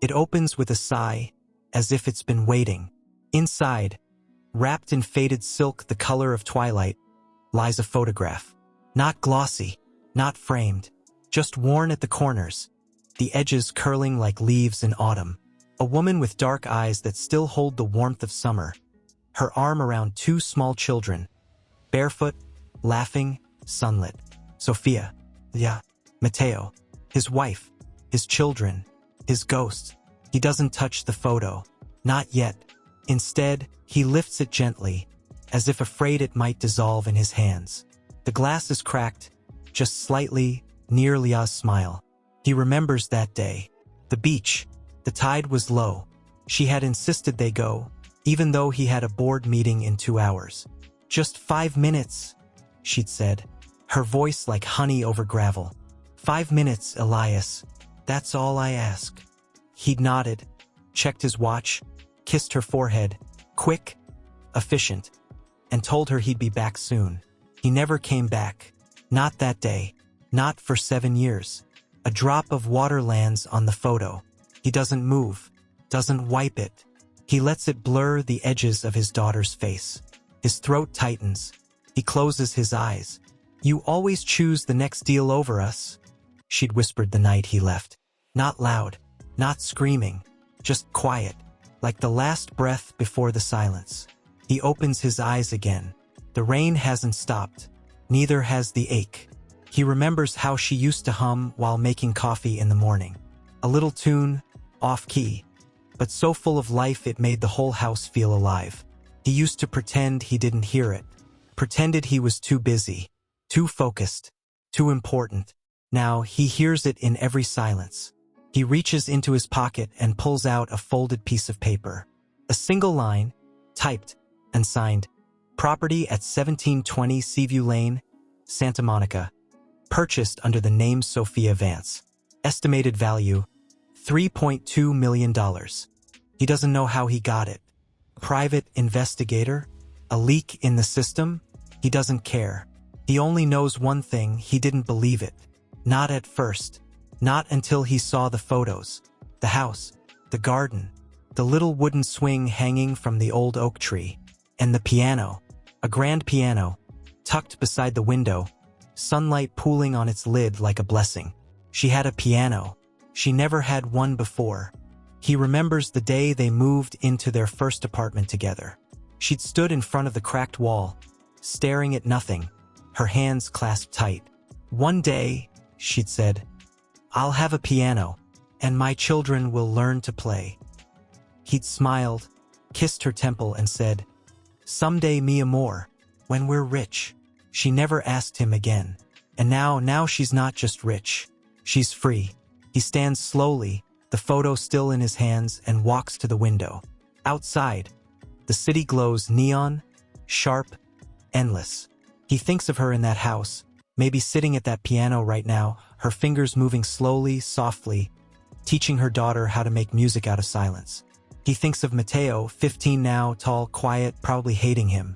It opens with a sigh, as if it's been waiting. Inside, wrapped in faded silk the color of twilight, lies a photograph. Not glossy, not framed, just worn at the corners, the edges curling like leaves in autumn. A woman with dark eyes that still hold the warmth of summer, her arm around two small children, barefoot, laughing, sunlit. Sophia, Matteo, his wife, his children, his ghost. He doesn't touch the photo. Not yet. Instead, he lifts it gently, as if afraid it might dissolve in his hands. The glass is cracked, just slightly, near Leah's smile. He remembers that day. The beach. The tide was low. She had insisted they go, even though he had a board meeting in 2 hours. "Just 5 minutes," she'd said, her voice like honey over gravel. "5 minutes, Elias. That's all I ask." He'd nodded, checked his watch, kissed her forehead, quick, efficient, and told her he'd be back soon. He never came back. Not that day. Not for 7 years. A drop of water lands on the photo. He doesn't move, doesn't wipe it. He lets it blur the edges of his daughter's face. His throat tightens. He closes his eyes. "You always choose the next deal over us," she'd whispered the night he left. Not loud, not screaming, just quiet, like the last breath before the silence. He opens his eyes again. The rain hasn't stopped. Neither has the ache. He remembers how she used to hum while making coffee in the morning. A little tune, off-key, but so full of life it made the whole house feel alive. He used to pretend he didn't hear it, pretended he was too busy, too focused, too important. Now he hears it in every silence. He reaches into his pocket and pulls out a folded piece of paper. A single line, typed and signed, "Property at 1720 Seaview Lane, Santa Monica. Purchased under the name Sophia Vance. Estimated value, $3.2 million. He doesn't know how he got it. Private investigator? A leak in the system? He doesn't care. He only knows one thing: he didn't believe it. Not at first. Not until he saw the photos. The house, the garden, the little wooden swing hanging from the old oak tree, and the piano, a grand piano, tucked beside the window, sunlight pooling on its lid like a blessing. She had a piano. She never had one before. He remembers the day they moved into their first apartment together. She'd stood in front of the cracked wall, staring at nothing, her hands clasped tight. "One day," she'd said, "I'll have a piano, and my children will learn to play." He'd smiled, kissed her temple, and said, "Someday, mi amor, when we're rich." She never asked him again. And now she's not just rich. She's free. He stands slowly, the photo still in his hands, and walks to the window. Outside, the city glows neon, sharp, endless. He thinks of her in that house, maybe sitting at that piano right now, her fingers moving slowly, softly, teaching her daughter how to make music out of silence. He thinks of Matteo, 15 now, tall, quiet, probably hating him.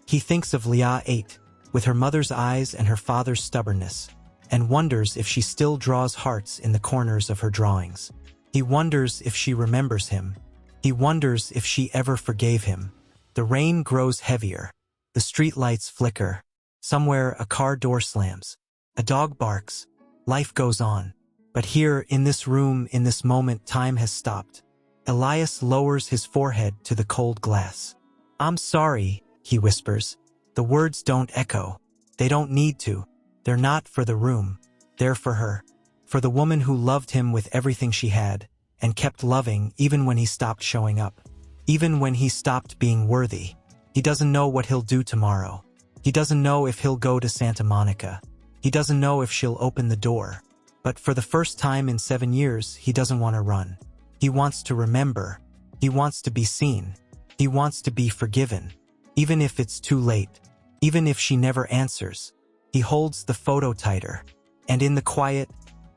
He thinks of Leah, 8, with her mother's eyes and her father's stubbornness, and wonders if she still draws hearts in the corners of her drawings. He wonders if she remembers him. He wonders if she ever forgave him. The rain grows heavier. The streetlights flicker. Somewhere a car door slams. A dog barks. Life goes on. But here, in this room, in this moment, time has stopped. Elias lowers his forehead to the cold glass. "I'm sorry," he whispers. The words don't echo. They don't need to. They're not for the room. They're for her. For the woman who loved him with everything she had, and kept loving even when he stopped showing up. Even when he stopped being worthy. He doesn't know what he'll do tomorrow. He doesn't know if he'll go to Santa Monica. He doesn't know if she'll open the door. But for the first time in 7 years, he doesn't want to run. He wants to remember. He wants to be seen. He wants to be forgiven. Even if it's too late. Even if she never answers. He holds the photo tighter. And in the quiet,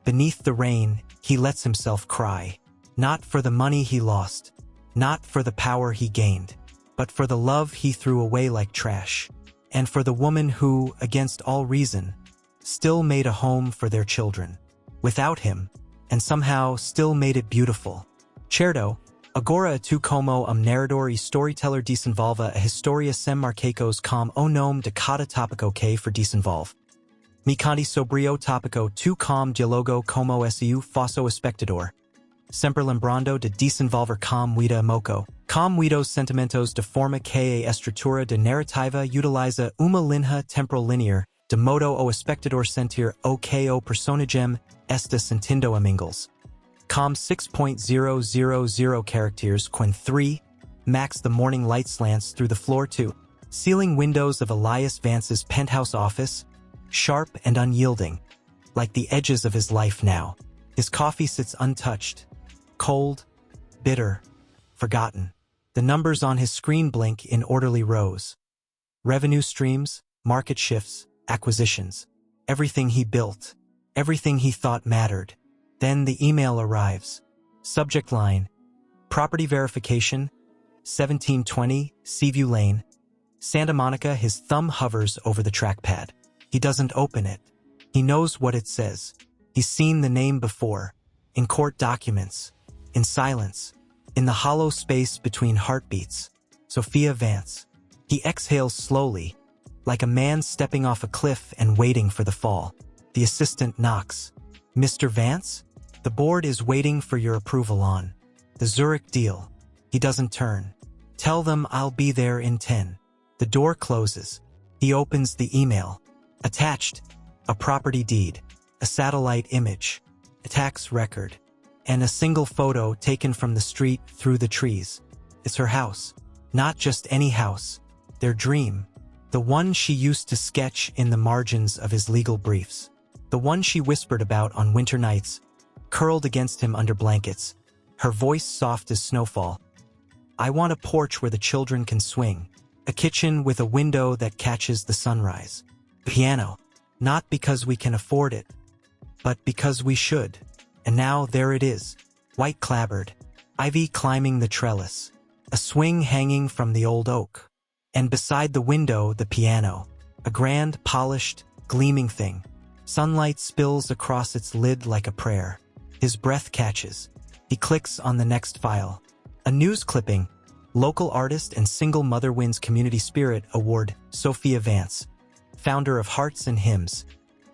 beneath the rain, he lets himself cry. Not for the money he lost. Not for the power he gained. But for the love he threw away like trash. And for the woman who, against all reason, still made a home for their children. Without him, and somehow still made it beautiful. Certo, agora tu como narrador e storyteller desenvolva a historia sem marcacos com o nome de cada tópico que for desenvolve. Me conti sobre o tópico tu com dialogo como su fosso espectador. Sempre lembrando de desenvolver com vida moco. Com os sentimentos de forma que a estrutura de narrativa utiliza uma linha temporal linear, de modo o espectador sentir o que o personagem está sentindo amingles. Com 6.000 characters quen 3, max the morning light slants through the floor to ceiling windows of Elias Vance's penthouse office, sharp and unyielding, like the edges of his life now. His coffee sits untouched, cold, bitter, forgotten. The numbers on his screen blink in orderly rows. Revenue streams, market shifts, acquisitions. Everything he built, everything he thought mattered. Then the email arrives. Subject line: Property verification, 1720 Seaview Lane, Santa Monica. His thumb hovers over the trackpad. He doesn't open it. He knows what it says. He's seen the name before, in court documents, in silence, in the hollow space between heartbeats. Sophia Vance. He exhales slowly, like a man stepping off a cliff and waiting for the fall. The assistant knocks. Mr. Vance? The board is waiting for your approval on the Zurich deal. He doesn't turn. Tell them I'll be there in 10. The door closes. He opens the email. Attached, a property deed, a satellite image, a tax record, and a single photo taken from the street through the trees. It's her house. Not just any house. Their dream. The one she used to sketch in the margins of his legal briefs. The one she whispered about on winter nights, curled against him under blankets, her voice soft as snowfall. I want a porch where the children can swing, a kitchen with a window that catches the sunrise. Piano. Not because we can afford it, but because we should. And now there it is, white clapboard, ivy climbing the trellis, a swing hanging from the old oak. And beside the window, the piano, a grand, polished, gleaming thing. Sunlight spills across its lid like a prayer. His breath catches. He clicks on the next file. A news clipping. Local artist and single mother wins Community Spirit Award, Sophia Vance, founder of Hearts and Hymns,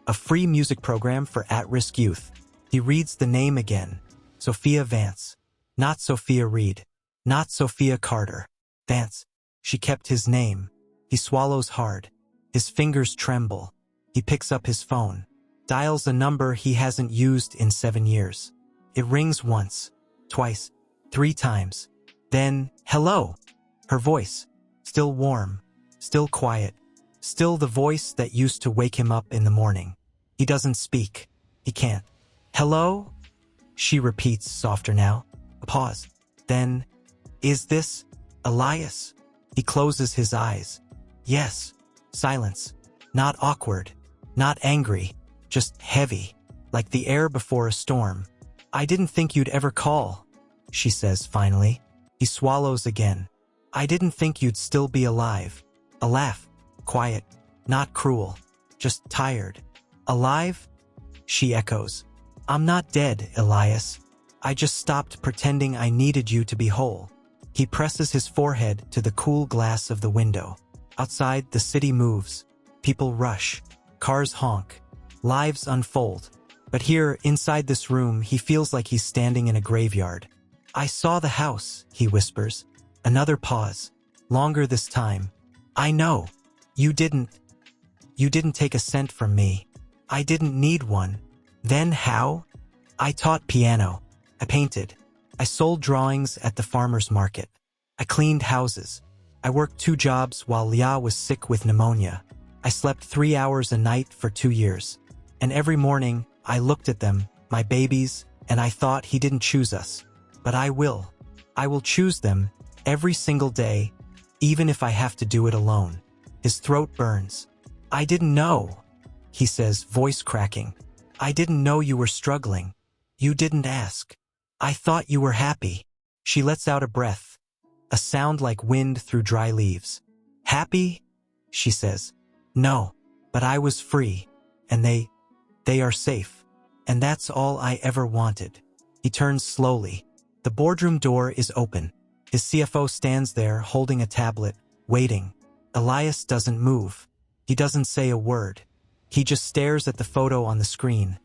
a free music program for at-risk youth. He reads the name again. Sophia Vance. Not Sophia Reed. Not Sophia Carter. Vance. She kept his name. He swallows hard. His fingers tremble. He picks up his phone. Dials a number he hasn't used in 7 years. It rings once, twice, 3 times. Then, hello. Her voice. Still warm. Still quiet. Still the voice that used to wake him up in the morning. He doesn't speak. He can't. Hello? She repeats, softer now. A pause. Then, is this Elias? He closes his eyes. Yes. Silence. Not awkward. Not angry. Just heavy. Like the air before a storm. I didn't think you'd ever call, she says finally. He swallows again. I didn't think you'd still be alive. A laugh. Quiet. Not cruel. Just tired. Alive? She echoes. I'm not dead, Elias. I just stopped pretending I needed you to be whole. He presses his forehead to the cool glass of the window. Outside, the city moves. People rush. Cars honk. Lives unfold. But here, inside this room, he feels like he's standing in a graveyard. I saw the house, he whispers. Another pause. Longer this time. I know. You didn't take a cent from me. I didn't need one. Then how? I taught piano. I painted. I sold drawings at the farmer's market. I cleaned houses. I worked 2 jobs while Leah was sick with pneumonia. I slept 3 hours a night for 2 years. And every morning, I looked at them, my babies, and I thought he didn't choose us. But I will. I will choose them, every single day, even if I have to do it alone. His throat burns. I didn't know, he says, voice cracking. I didn't know you were struggling. You didn't ask. I thought you were happy. She lets out a breath, a sound like wind through dry leaves. Happy? She says. No, but I was free, and they are safe. And that's all I ever wanted. He turns slowly. The boardroom door is open. His CFO stands there holding a tablet, waiting. Elias doesn't move. He doesn't say a word. He just stares at the photo on the screen.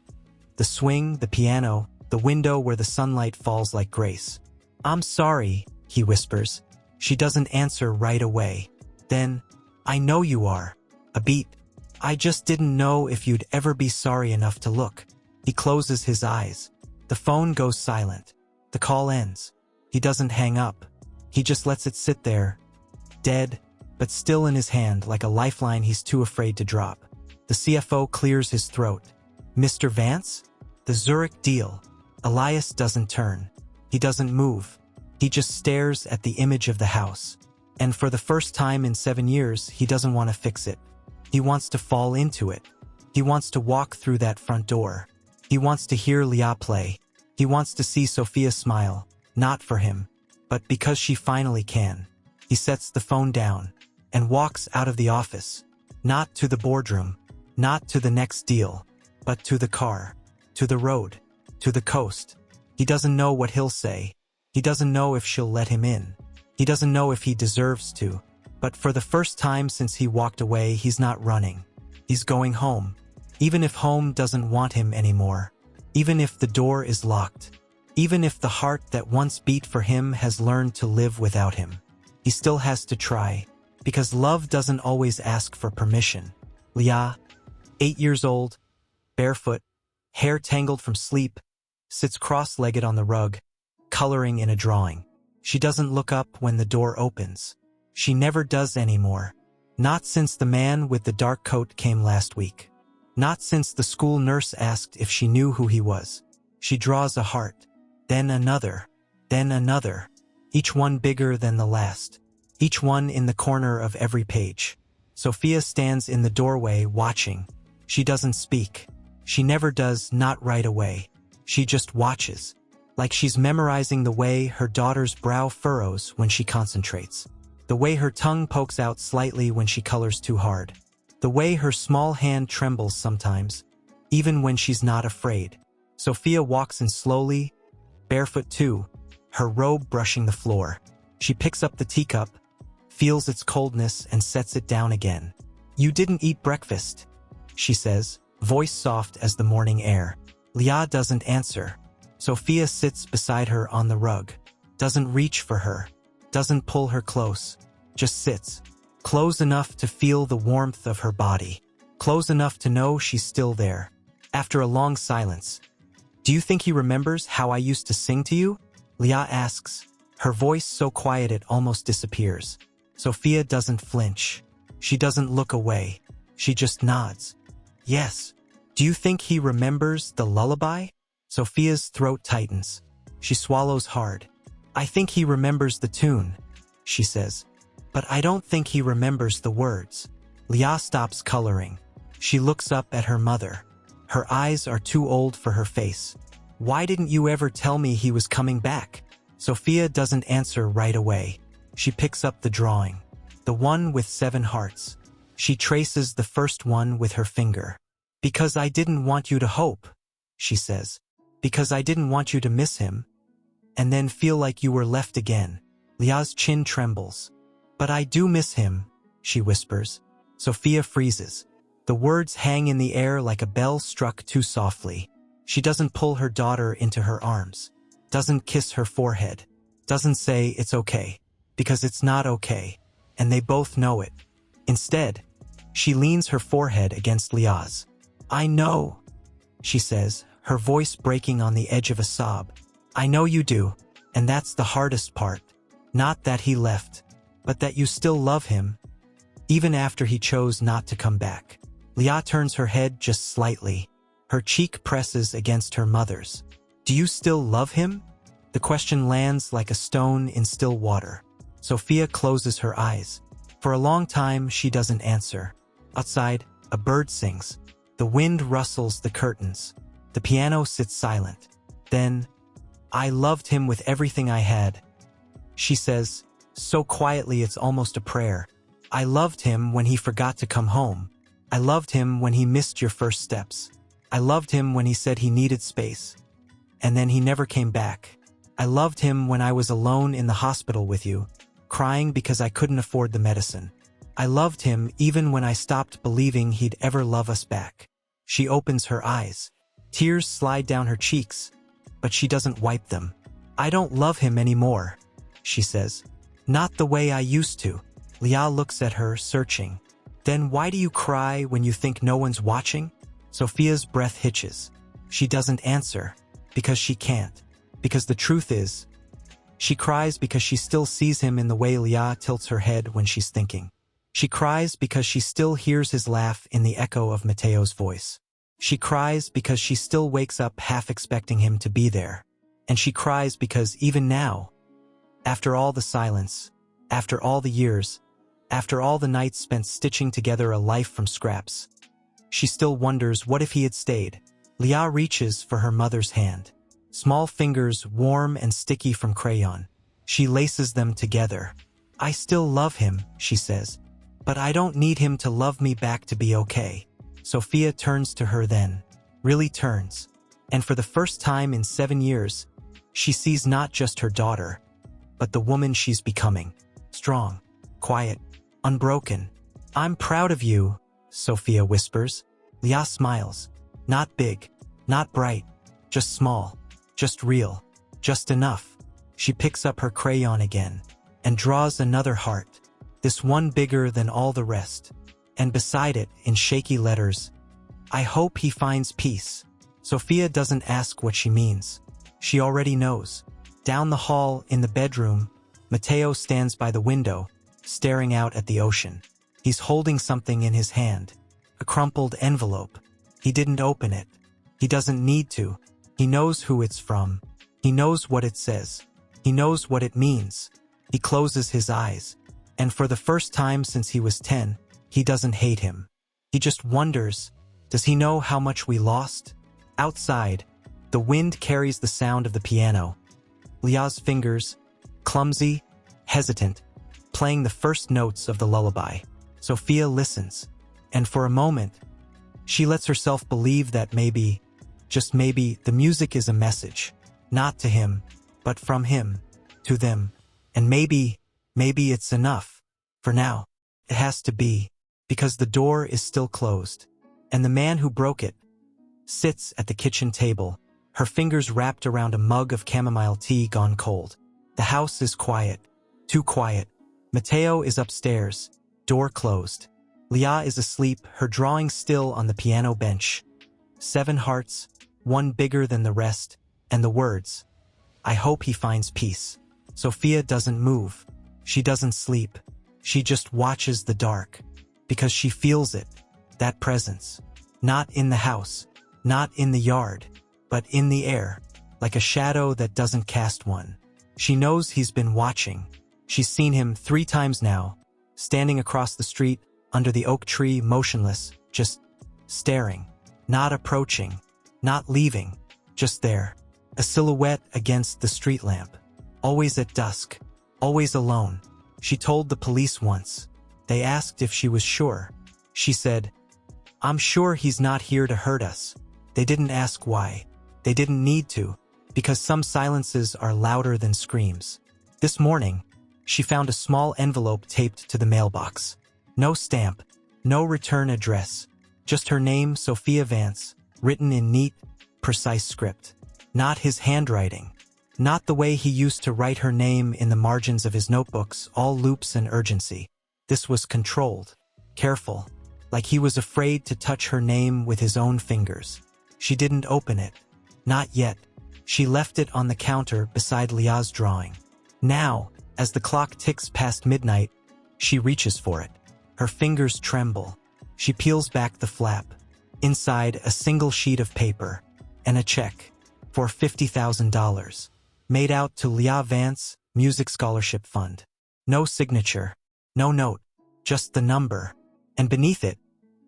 The swing, the piano, the window where the sunlight falls like grace. "I'm sorry," he whispers. She doesn't answer right away. Then, "I know you are." A beat. "I just didn't know if you'd ever be sorry enough to look." He closes his eyes. The phone goes silent. The call ends. He doesn't hang up. He just lets it sit there, dead, but still in his hand like a lifeline he's too afraid to drop. The CFO clears his throat. "Mr. Vance?" "The Zurich deal." Elias doesn't turn. He doesn't move. He just stares at the image of the house. And for the first time in 7 years, he doesn't want to fix it. He wants to fall into it. He wants to walk through that front door. He wants to hear Leah play. He wants to see Sophia smile, not for him, but because she finally can. He sets the phone down and walks out of the office, not to the boardroom, not to the next deal, but to the car, to the road, to the coast. He doesn't know what he'll say. He doesn't know if she'll let him in. He doesn't know if he deserves to. But for the first time since he walked away, he's not running. He's going home. Even if home doesn't want him anymore. Even if the door is locked. Even if the heart that once beat for him has learned to live without him. He still has to try. Because love doesn't always ask for permission. Leah, 8 years old, barefoot, hair tangled from sleep, sits cross-legged on the rug, coloring in a drawing. She doesn't look up when the door opens. She never does anymore. Not since the man with the dark coat came last week. Not since the school nurse asked if she knew who he was. She draws a heart, then another, each one bigger than the last, each one in the corner of every page. Sophia stands in the doorway watching. She doesn't speak. She never does, not right away. She just watches, like she's memorizing the way her daughter's brow furrows when she concentrates. The way her tongue pokes out slightly when she colors too hard. The way her small hand trembles sometimes, even when she's not afraid. Sophia walks in slowly, barefoot too, her robe brushing the floor. She picks up the teacup, feels its coldness and sets it down again. "You didn't eat breakfast," she says, voice soft as the morning air. Leah doesn't answer. Sophia sits beside her on the rug, doesn't reach for her, doesn't pull her close, just sits. Close enough to feel the warmth of her body. Close enough to know she's still there. After a long silence, "Do you think he remembers how I used to sing to you?" Leah asks, her voice so quiet it almost disappears. Sophia doesn't flinch. She doesn't look away. She just nods. "Yes." "Do you think he remembers the lullaby?" Sophia's throat tightens. She swallows hard. "I think he remembers the tune," she says. "But I don't think he remembers the words." Leah stops coloring. She looks up at her mother. Her eyes are too old for her face. "Why didn't you ever tell me he was coming back?" Sophia doesn't answer right away. She picks up the drawing. The one with 7 hearts. She traces the first one with her finger. "Because I didn't want you to hope," she says. "Because I didn't want you to miss him. And then feel like you were left again." Leah's chin trembles. "But I do miss him," she whispers. Sophia freezes. The words hang in the air like a bell struck too softly. She doesn't pull her daughter into her arms. Doesn't kiss her forehead. Doesn't say it's okay. Because it's not okay. And they both know it. Instead, she leans her forehead against Leah's. "I know," she says, her voice breaking on the edge of a sob. "I know you do. And that's the hardest part. Not that he left. But that you still love him, even after he chose not to come back." Leah turns her head just slightly. Her cheek presses against her mother's. "Do you still love him?" The question lands like a stone in still water. Sophia closes her eyes. For a long time, she doesn't answer. Outside, a bird sings. The wind rustles the curtains. The piano sits silent. Then, "I loved him with everything I had," she says, so quietly it's almost a prayer. "I loved him when he forgot to come home. I loved him when he missed your first steps. I loved him when he said he needed space. And then he never came back. I loved him when I was alone in the hospital with you, crying because I couldn't afford the medicine. I loved him even when I stopped believing he'd ever love us back. She opens her eyes. Tears slide down her cheeks, but she doesn't wipe them. I don't love him anymore, she says. Not the way I used to. Leah looks at her, searching. Then why do you cry when you think no one's watching? Sophia's breath hitches. She doesn't answer, because she can't. Because the truth is, she cries because she still sees him in the way Leah tilts her head when she's thinking. She cries because she still hears his laugh in the echo of Mateo's voice. She cries because she still wakes up half expecting him to be there. And she cries because even now, after all the silence, after all the years, after all the nights spent stitching together a life from scraps, she still wonders what if he had stayed. Leah reaches for her mother's hand. Small fingers, warm and sticky from crayon. She laces them together. I still love him, she says. But I don't need him to love me back to be okay. Sophia turns to her then. Really turns. And for the first time in 7 years, she sees not just her daughter, but the woman she's becoming. Strong, quiet, unbroken. I'm proud of you, Sophia whispers. Leah smiles. Not big, not bright, just small, just real, just enough. She picks up her crayon again and draws another heart, this one bigger than all the rest. And beside it, in shaky letters, I hope he finds peace. Sophia doesn't ask what she means. She already knows. Down the hall, in the bedroom, Mateo stands by the window, staring out at the ocean. He's holding something in his hand, a crumpled envelope. He didn't open it. He doesn't need to. He knows who it's from. He knows what it says. He knows what it means. He closes his eyes. And for the first time since he was 10, he doesn't hate him. He just wonders, does he know how much we lost? Outside, the wind carries the sound of the piano. Leah's fingers, clumsy, hesitant, playing the first notes of the lullaby. Sophia listens, and for a moment, she lets herself believe that maybe, just maybe, the music is a message, not to him, but from him, to them. And maybe it's enough. For now, it has to be, because the door is still closed, and the man who broke it sits at the kitchen table, her fingers wrapped around a mug of chamomile tea gone cold. The house is quiet, too quiet. Mateo is upstairs, door closed. Leah is asleep, her drawing still on the piano bench. 7 hearts, one bigger than the rest, and the words, I hope he finds peace. Sophia doesn't move. She doesn't sleep. She just watches the dark, because she feels it, that presence. Not in the house, not in the yard, but in the air, like a shadow that doesn't cast one. She knows he's been watching. She's seen him 3 times now, standing across the street under the oak tree, motionless, just staring, not approaching, not leaving, just there, a silhouette against the street lamp. Always at dusk, always alone. She told the police once. They asked if she was sure. She said, I'm sure he's not here to hurt us. They didn't ask why. They didn't need to, because some silences are louder than screams. This morning, she found a small envelope taped to the mailbox. No stamp, no return address, just her name, Sophia Vance, written in neat, precise script. Not his handwriting. Not the way he used to write her name in the margins of his notebooks, all loops and urgency. This was controlled, careful, like he was afraid to touch her name with his own fingers. She didn't open it. Not yet. She left it on the counter beside Leah's drawing. Now, as the clock ticks past midnight, she reaches for it. Her fingers tremble. She peels back the flap. Inside, a single sheet of paper and a check for $50,000. Made out to Leah Vance, Music Scholarship Fund. No signature, no note, just the number. And beneath it,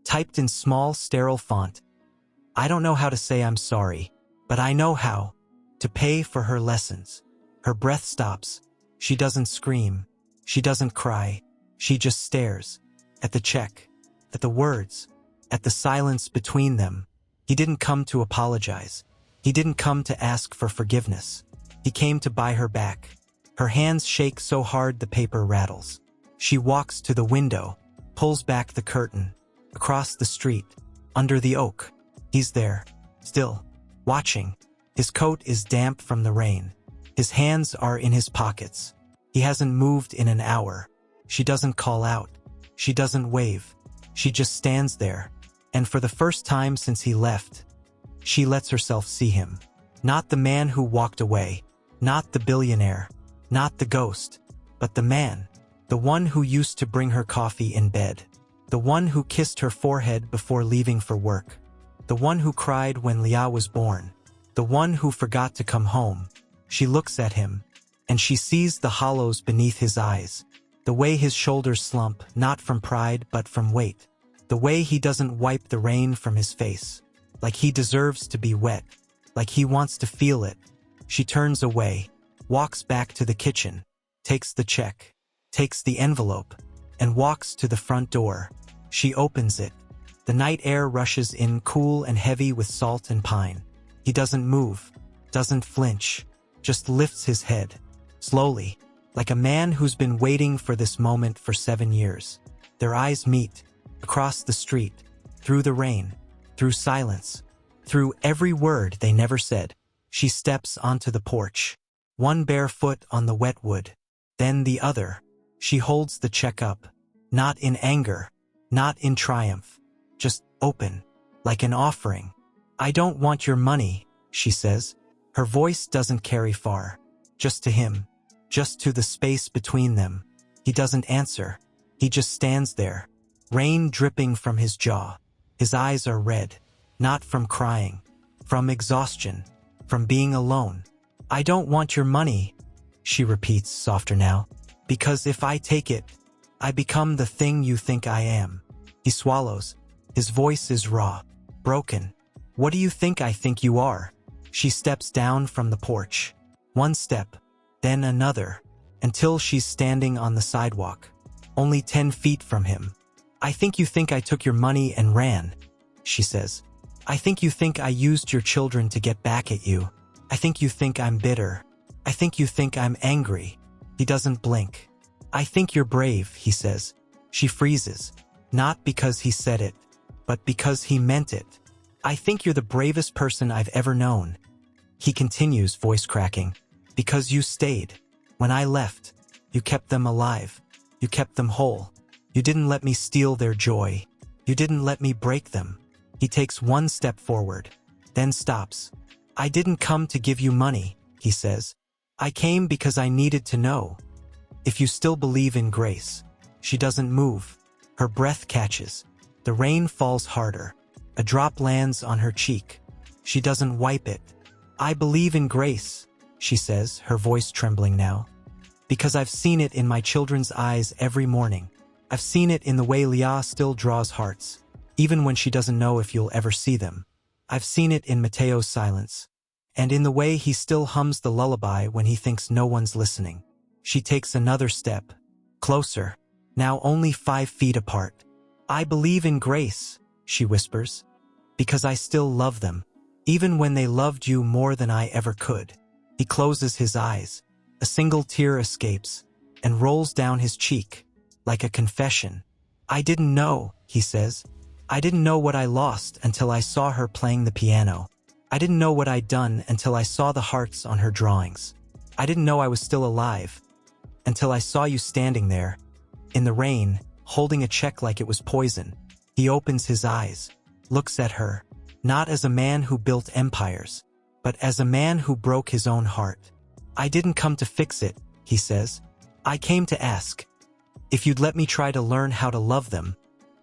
typed in small, sterile font, I don't know how to say I'm sorry, but I know how. To pay for her lessons. Her breath stops. She doesn't scream. She doesn't cry. She just stares. At the check. At the words. At the silence between them. He didn't come to apologize. He didn't come to ask for forgiveness. He came to buy her back. Her hands shake so hard the paper rattles. She walks to the window, pulls back the curtain. Across the street, under the oak, he's there, still, watching. His coat is damp from the rain. His hands are in his pockets. He hasn't moved in an hour. She doesn't call out. She doesn't wave. She just stands there. And for the first time since he left, she lets herself see him. Not the man who walked away. Not the billionaire. Not the ghost. But the man. The one who used to bring her coffee in bed. The one who kissed her forehead before leaving for work. The one who cried when Leah was born. The one who forgot to come home. She looks at him, and she sees the hollows beneath his eyes. The way his shoulders slump, not from pride but from weight. The way he doesn't wipe the rain from his face. Like he deserves to be wet. Like he wants to feel it. She turns away, walks back to the kitchen, takes the check, takes the envelope, and walks to the front door. She opens it. The night air rushes in cool and heavy with salt and pine. He doesn't move, doesn't flinch, just lifts his head, slowly, like a man who's been waiting for this moment for 7 years. Their eyes meet, across the street, through the rain, through silence, through every word they never said. She steps onto the porch, one bare foot on the wet wood, then the other. She holds the check up, not in anger, not in triumph, just open, like an offering. "I don't want your money," she says. Her voice doesn't carry far, just to him, just to the space between them. He doesn't answer. He just stands there, rain dripping from his jaw. His eyes are red, not from crying, from exhaustion, from being alone. "I don't want your money," she repeats, softer now, "because if I take it, I become the thing you think I am." He swallows. His voice is raw, broken. "What do you think I think you are?" She steps down from the porch. One step, then another, until she's standing on the sidewalk, only 10 feet from him. "I think you think I took your money and ran," she says. "I think you think I used your children to get back at you. I think you think I'm bitter. I think you think I'm angry." He doesn't blink. "I think you're brave," he says. She freezes, not because he said it, but because he meant it. "I think you're the bravest person I've ever known." He continues, voice cracking. "Because you stayed. When I left, you kept them alive. You kept them whole. You didn't let me steal their joy. You didn't let me break them." He takes one step forward, then stops. "I didn't come to give you money," he says. "I came because I needed to know if you still believe in grace." She doesn't move. Her breath catches. The rain falls harder. A drop lands on her cheek. She doesn't wipe it. "I believe in grace," she says, her voice trembling now. "Because I've seen it in my children's eyes every morning. I've seen it in the way Leah still draws hearts, even when she doesn't know if you'll ever see them. I've seen it in Mateo's silence, and in the way he still hums the lullaby when he thinks no one's listening." She takes another step, closer, now only 5 feet apart. "I believe in grace," she whispers, "because I still love them, even when they loved you more than I ever could." He closes his eyes. A single tear escapes and rolls down his cheek, like a confession. "I didn't know," he says. "I didn't know what I lost until I saw her playing the piano. I didn't know what I'd done until I saw the hearts on her drawings. I didn't know I was still alive until I saw you standing there, in the rain, holding a check like it was poison." He opens his eyes, looks at her, not as a man who built empires, but as a man who broke his own heart. "I didn't come to fix it," he says. "I came to ask if you'd let me try to learn how to love them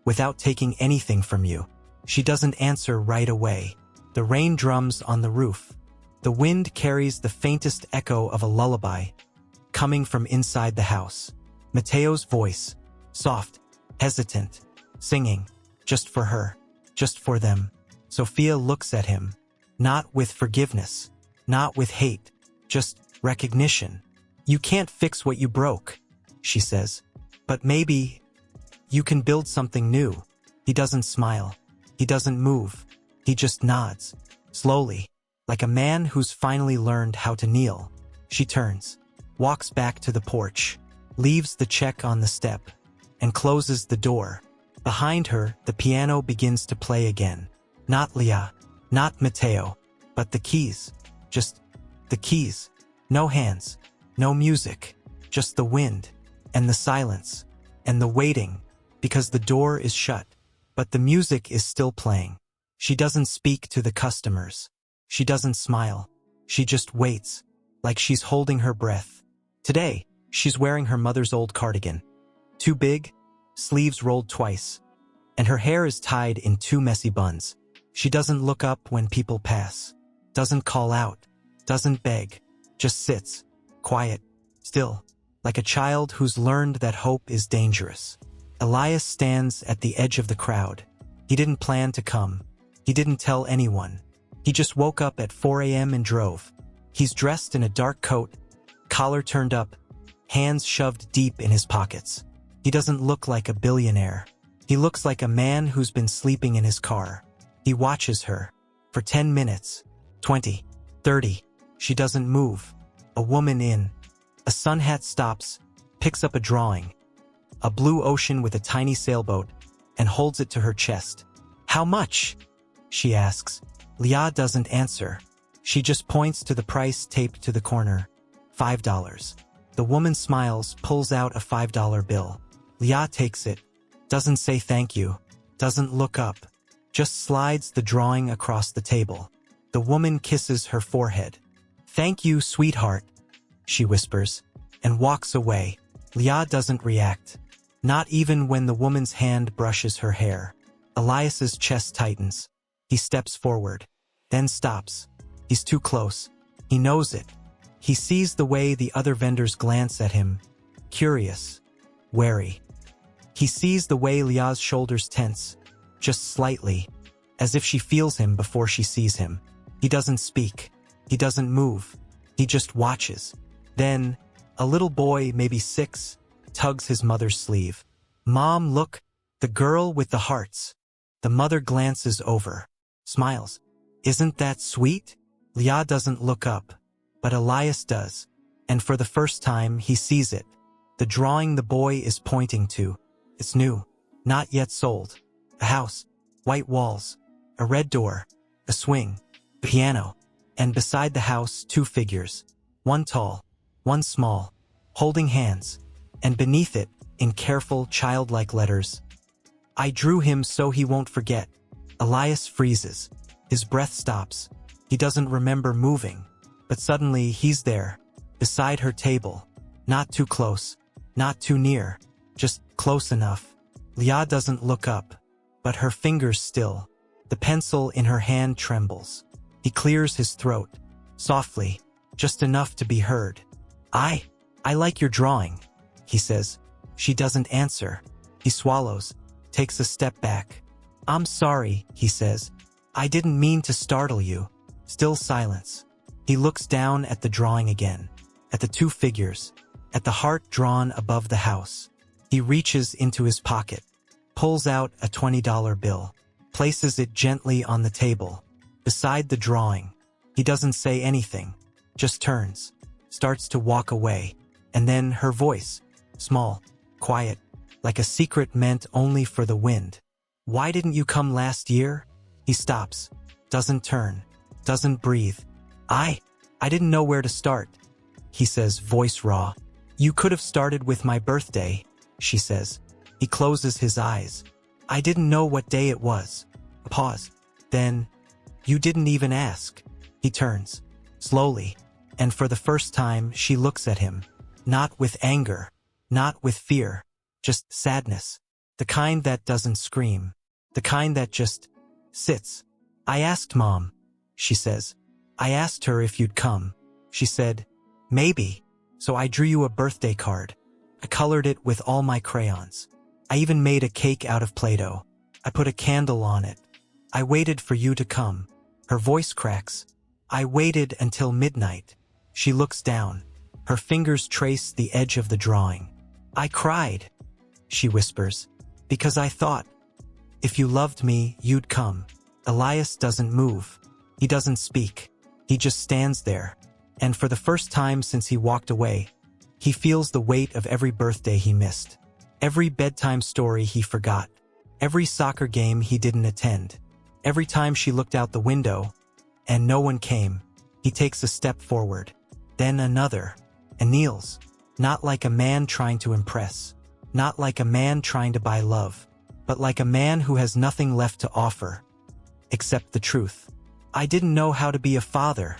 without taking anything from you." She doesn't answer right away. The rain drums on the roof. The wind carries the faintest echo of a lullaby, coming from inside the house. Mateo's voice, soft, hesitant, singing, just for her, just for them. Sophia looks at him, not with forgiveness, not with hate, just recognition. "You can't fix what you broke," she says. "But maybe you can build something new." He doesn't smile. He doesn't move. He just nods, slowly, like a man who's finally learned how to kneel. She turns, walks back to the porch, leaves the check on the step, and closes the door. Behind her, the piano begins to play again. Not Leah, not Mateo, but the keys. Just the keys. No hands, no music, just the wind, and the silence, and the waiting, because the door is shut, but the music is still playing. She doesn't speak to the customers. She doesn't smile. She just waits, like she's holding her breath. Today, she's wearing her mother's old cardigan. Too big, sleeves rolled twice, and her hair is tied in two messy buns. She doesn't look up when people pass, doesn't call out, doesn't beg, just sits, quiet, still, like a child who's learned that hope is dangerous. Elias stands at the edge of the crowd. He didn't plan to come. He didn't tell anyone. He just woke up at 4 a.m. and drove. He's dressed in a dark coat, collar turned up, hands shoved deep in his pockets. He doesn't look like a billionaire. He looks like a man who's been sleeping in his car. He watches her. For 10 minutes, 20, 30, she doesn't move. A woman in a sun hat stops, picks up a drawing, a blue ocean with a tiny sailboat, and holds it to her chest. "How much?" she asks. Leah doesn't answer. She just points to the price taped to the corner. $5. The woman smiles, pulls out a $5 bill. Leah takes it, doesn't say thank you, doesn't look up, just slides the drawing across the table. The woman kisses her forehead. "Thank you, sweetheart," she whispers, and walks away. Leah doesn't react, not even when the woman's hand brushes her hair. Elias's chest tightens. He steps forward, then stops. He's too close. He knows it. He sees the way the other vendors glance at him, curious, wary. He sees the way Leah's shoulders tense, just slightly, as if she feels him before she sees him. He doesn't speak. He doesn't move. He just watches. Then, a little boy, maybe 6, tugs his mother's sleeve. "Mom, look, the girl with the hearts." The mother glances over, smiles. "Isn't that sweet?" Leah doesn't look up, but Elias does, and for the first time he sees it. The drawing the boy is pointing to. It's new, not yet sold. A house, white walls, a red door, a swing, a piano, and beside the house 2 figures, one tall, one small, holding hands, and beneath it, in careful, childlike letters, "I drew him so he won't forget." Elias freezes. His breath stops. He doesn't remember moving, but suddenly he's there, beside her table, not too close, not too near, just close enough. Leah doesn't look up, but her fingers still. The pencil in her hand trembles. He clears his throat, softly, just enough to be heard. I like your drawing," he says. She doesn't answer. He swallows, takes a step back. "I'm sorry," he says. "I didn't mean to startle you." Still silence. He looks down at the drawing again, at the 2 figures, at the heart drawn above the house. He reaches into his pocket, pulls out a $20 bill, places it gently on the table, beside the drawing. He doesn't say anything, just turns, starts to walk away, and then her voice, small, quiet, like a secret meant only for the wind. "Why didn't you come last year?" He stops, doesn't turn, doesn't breathe. I didn't know where to start," he says, voice raw. "You could have started with my birthday," she says. He closes his eyes. "I didn't know what day it was." A pause. Then, "You didn't even ask." He turns, slowly, and for the first time she looks at him, not with anger, not with fear, just sadness, the kind that doesn't scream, the kind that just sits. "I asked Mom," she says. "I asked her if you'd come. She said, maybe, so I drew you a birthday card. I colored it with all my crayons. I even made a cake out of Play-Doh. I put a candle on it. I waited for you to come." Her voice cracks. "I waited until midnight." She looks down. Her fingers trace the edge of the drawing. "I cried," she whispers, "because I thought, if you loved me, you'd come." Elias doesn't move. He doesn't speak. He just stands there, And for the first time since he walked away, he feels the weight of every birthday he missed, every bedtime story he forgot, every soccer game he didn't attend. Every time she looked out the window, and no one came, he takes a step forward, then another, and kneels, not like a man trying to impress, not like a man trying to buy love, but like a man who has nothing left to offer, except the truth. "I didn't know how to be a father,"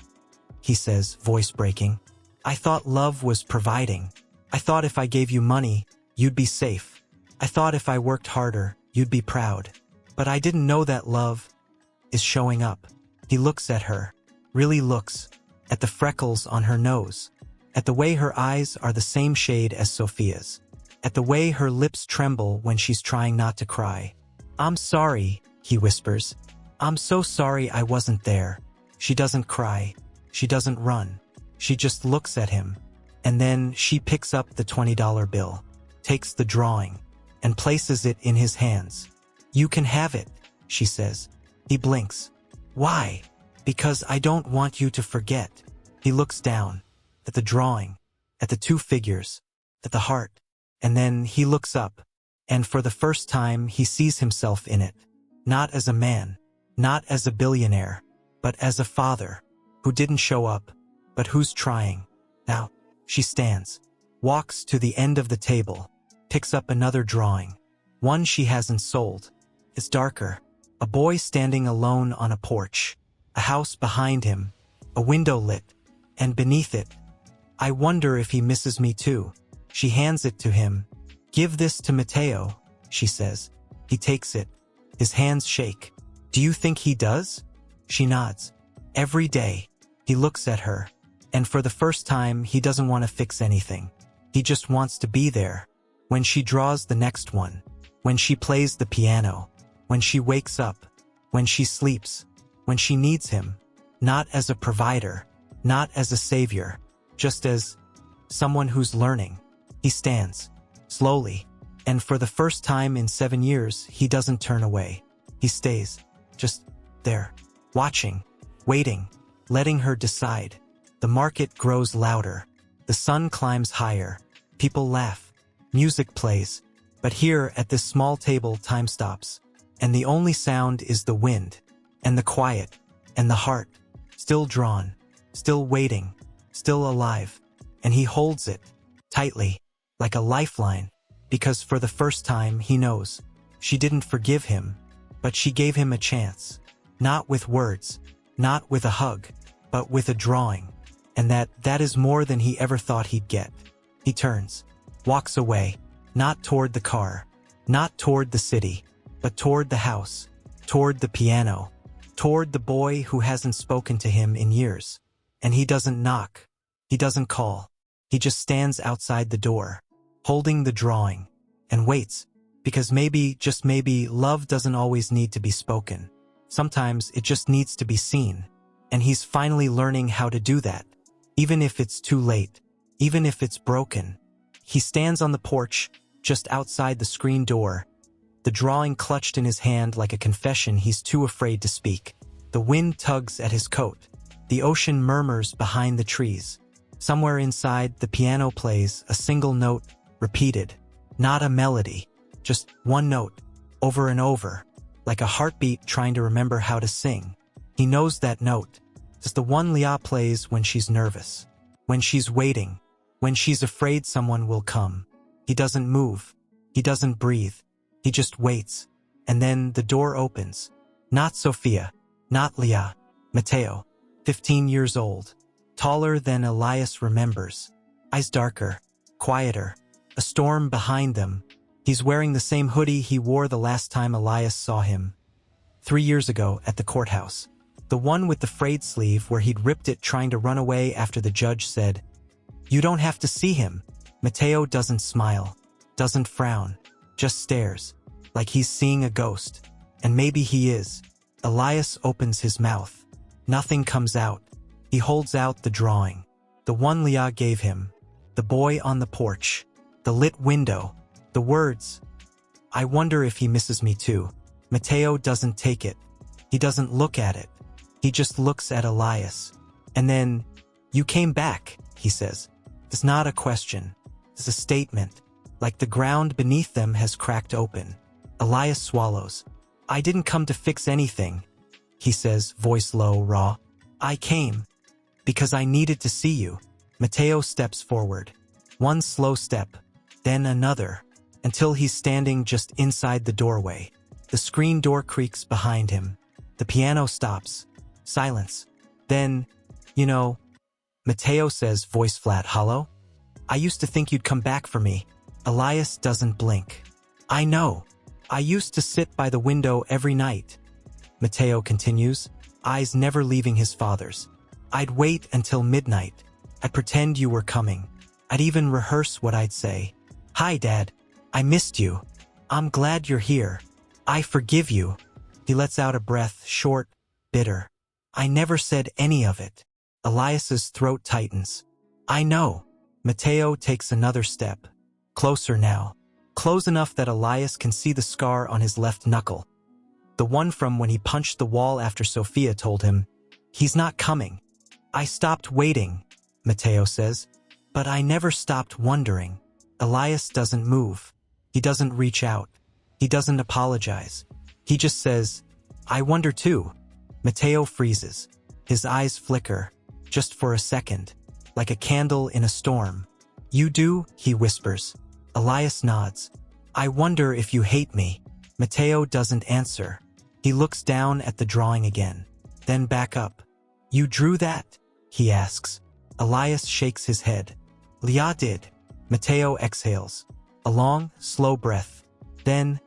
he says, voice breaking. "I thought love was providing. I thought if I gave you money, you'd be safe. I thought if I worked harder, you'd be proud. But I didn't know that love is showing up." He looks at her, really looks, at the freckles on her nose, at the way her eyes are the same shade as Sophia's, at the way her lips tremble when she's trying not to cry. "I'm sorry," he whispers. "I'm so sorry I wasn't there." She doesn't cry. She doesn't run. She just looks at him. And then she picks up the $20 bill, takes the drawing, and places it in his hands. "You can have it," she says. He blinks. "Why?" "Because I don't want you to forget." He looks down, at the drawing, at the two figures, at the heart, and then he looks up, and for the first time he sees himself in it. Not as a man, not as a billionaire, but as a father, who didn't show up, but who's trying. Now, she stands, walks to the end of the table, picks up another drawing, one she hasn't sold. It's darker. A boy standing alone on a porch, a house behind him, a window lit, and beneath it, "I wonder if he misses me too." She hands it to him. "Give this to Matteo," she says. He takes it. His hands shake. "Do you think he does?" She nods. "Every day." He looks at her, and for the first time he doesn't want to fix anything. He just wants to be there. When she draws the next one, when she plays the piano, when she wakes up, when she sleeps, when she needs him, not as a provider, not as a savior, just as someone who's learning. He stands, slowly, and for the first time in 7 years, he doesn't turn away. He stays, just there, watching, waiting, letting her decide. The market grows louder. The sun climbs higher. People laugh. Music plays. But here, at this small table, time stops. And the only sound is the wind, and the quiet, and the heart, still drawn, still waiting, still alive. And he holds it, tightly, like a lifeline, because for the first time he knows. She didn't forgive him, but she gave him a chance. Not with words, not with a hug, but with a drawing. And that is more than he ever thought he'd get. He turns, walks away, not toward the car, not toward the city, but toward the house, toward the piano, toward the boy who hasn't spoken to him in years. And he doesn't knock. He doesn't call. He just stands outside the door, holding the drawing, and waits, because maybe, just maybe, love doesn't always need to be spoken. Sometimes it just needs to be seen. And he's finally learning how to do that, even if it's too late, even if it's broken. He stands on the porch, just outside the screen door, the drawing clutched in his hand like a confession he's too afraid to speak. The wind tugs at his coat. The ocean murmurs behind the trees. Somewhere inside, the piano plays a single note, repeated. Not a melody, just one note, over and over, like a heartbeat trying to remember how to sing. He knows that note. It's the one Leah plays when she's nervous, when she's waiting, when she's afraid someone will come. He doesn't move. He doesn't breathe. He just waits. And then the door opens. Not Sophia, not Leah, Matteo, 15 years old, taller than Elias remembers, eyes darker, quieter, a storm behind them. He's wearing the same hoodie he wore the last time Elias saw him, 3 years ago at the courthouse. The one with the frayed sleeve where he'd ripped it trying to run away after the judge said, "You don't have to see him." Matteo doesn't smile, doesn't frown, just stares, like he's seeing a ghost. And maybe he is. Elias opens his mouth. Nothing comes out. He holds out the drawing, the one Leah gave him, the boy on the porch, the lit window, the words, "I wonder if he misses me too." Matteo doesn't take it. He doesn't look at it. He just looks at Elias. And then You came back, he says. It's not a question. It's a statement. Like the ground beneath them has cracked open. Elias swallows. I didn't come to fix anything, he says, voice low, raw. I came because I needed to see you. Mateo steps forward. One slow step, then another, until he's standing just inside the doorway. The screen door creaks behind him. The piano stops. Silence. Then, Mateo says, voice flat, hollow. I used to think you'd come back for me. Elias doesn't blink. I know. I used to sit by the window every night. Mateo continues, eyes never leaving his father's. I'd wait until midnight. I'd pretend you were coming. I'd even rehearse what I'd say. Hi, Dad. I missed you. I'm glad you're here. I forgive you. He lets out a breath, short, bitter. I never said any of it. Elias's throat tightens. I know. Mateo takes another step. Closer now. Close enough that Elias can see the scar on his left knuckle. The one from when he punched the wall after Sophia told him, he's not coming. I stopped waiting, Mateo says, but I never stopped wondering. Elias doesn't move. He doesn't reach out. He doesn't apologize. He just says, I wonder too. Mateo freezes. His eyes flicker, just for a second, like a candle in a storm. You do, he whispers. Elias nods. I wonder if you hate me. Mateo doesn't answer. He looks down at the drawing again, then back up. You drew that? He asks. Elias shakes his head. Leah did. Mateo exhales. A long, slow breath. Then,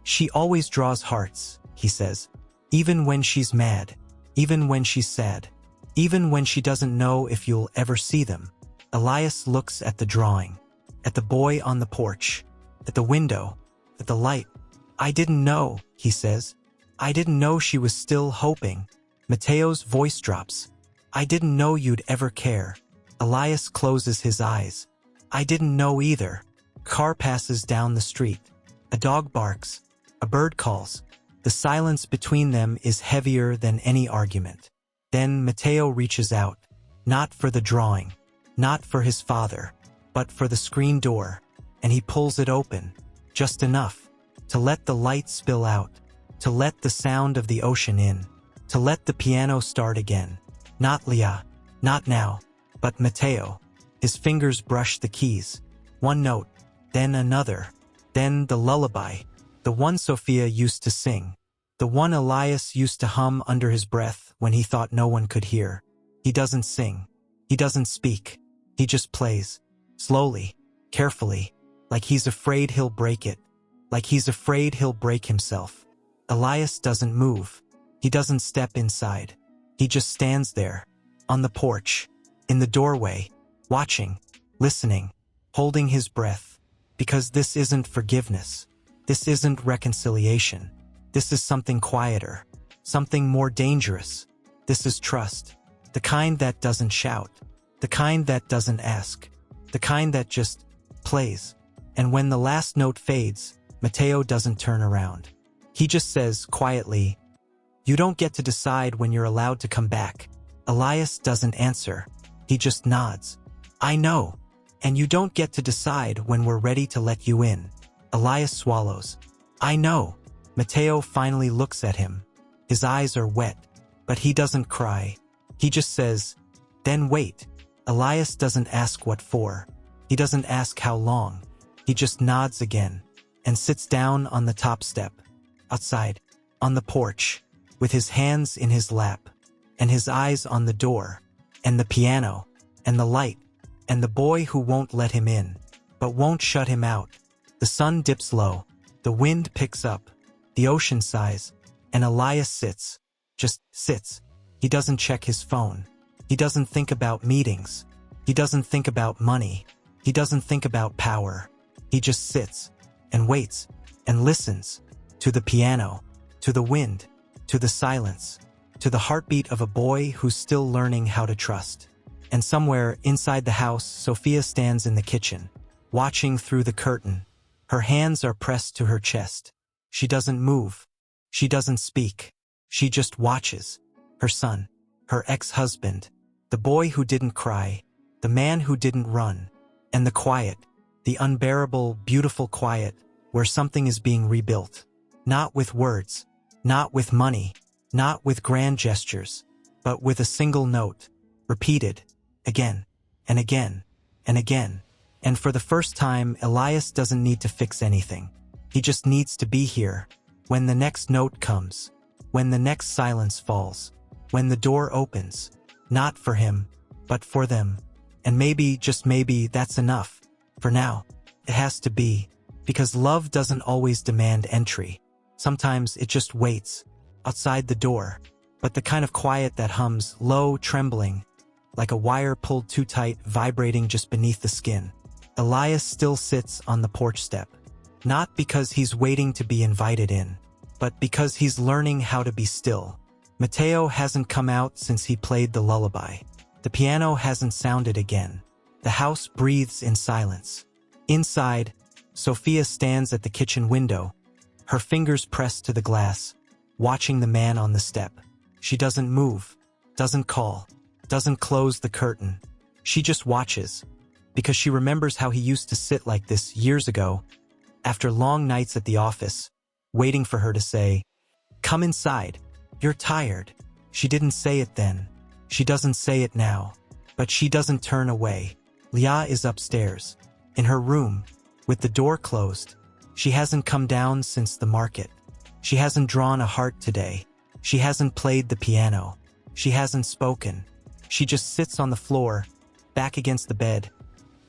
she always draws hearts, he says. Even when she's mad. Even when she's sad. Even when she doesn't know if you'll ever see them. Elias looks at the drawing. At the boy on the porch. At the window. At the light. I didn't know, he says. I didn't know she was still hoping. Mateo's voice drops. I didn't know you'd ever care. Elias closes his eyes. I didn't know either. Car passes down the street. A dog barks. A bird calls. The silence between them is heavier than any argument. Then Mateo reaches out. Not for the drawing. Not for his father. But for the screen door. And he pulls it open. Just enough. To let the light spill out. To let the sound of the ocean in. To let the piano start again. Not Leah. Not now. But Mateo. His fingers brush the keys. One note. Then another. Then the lullaby. The one Sophia used to sing. The one Elias used to hum under his breath when he thought no one could hear. He doesn't sing. He doesn't speak. He just plays. Slowly. Carefully. Like he's afraid he'll break it. Like he's afraid he'll break himself. Elias doesn't move. He doesn't step inside. He just stands there. On the porch. In the doorway. Watching. Listening. Holding his breath. Because this isn't forgiveness. This isn't reconciliation. This is something quieter. Something more dangerous. This is trust. The kind that doesn't shout. The kind that doesn't ask. The kind that just plays. And when the last note fades, Mateo doesn't turn around. He just says, quietly, you don't get to decide when you're allowed to come back. Elias doesn't answer. He just nods. I know. And you don't get to decide when we're ready to let you in. Elias swallows. I know. Mateo finally looks at him. His eyes are wet, but he doesn't cry. He just says, then wait. Elias doesn't ask what for. He doesn't ask how long. He just nods again and sits down on the top step. Outside, on the porch, with his hands in his lap, and his eyes on the door, and the piano, and the light, and the boy who won't let him in, but won't shut him out. The sun dips low, the wind picks up, the ocean sighs, and Elias sits, just sits. He doesn't check his phone. He doesn't think about meetings. He doesn't think about money. He doesn't think about power. He just sits, and waits, and listens, to the piano, to the wind, to the silence, to the heartbeat of a boy who's still learning how to trust. And somewhere inside the house, Sophia stands in the kitchen, watching through the curtain. Her hands are pressed to her chest. She doesn't move. She doesn't speak. She just watches. Her son, her ex-husband, The boy who didn't cry, the man who didn't run, and the quiet, the unbearable, beautiful quiet, where something is being rebuilt. Not with words, not with money, not with grand gestures, but with a single note, repeated, again, and again, and again. And for the first time, Elias doesn't need to fix anything. He just needs to be here. When the next note comes, when the next silence falls, when the door opens, not for him, but for them. And maybe, just maybe, that's enough. For now, it has to be. Because love doesn't always demand entry. Sometimes it just waits, outside the door. But the kind of quiet that hums, low, trembling, like a wire pulled too tight, vibrating just beneath the skin. Elias still sits on the porch step. Not because he's waiting to be invited in, but because he's learning how to be still. Mateo hasn't come out since he played the lullaby. The piano hasn't sounded again. The house breathes in silence. Inside, Sophia stands at the kitchen window, her fingers pressed to the glass, watching the man on the step. She doesn't move, doesn't call, doesn't close the curtain. She just watches, because she remembers how he used to sit like this years ago, after long nights at the office, waiting for her to say, "Come inside. You're tired." She didn't say it then. She doesn't say it now. But she doesn't turn away. Leah is upstairs, in her room, with the door closed. She hasn't come down since the market. She hasn't drawn a heart today. She hasn't played the piano. She hasn't spoken. She just sits on the floor, back against the bed,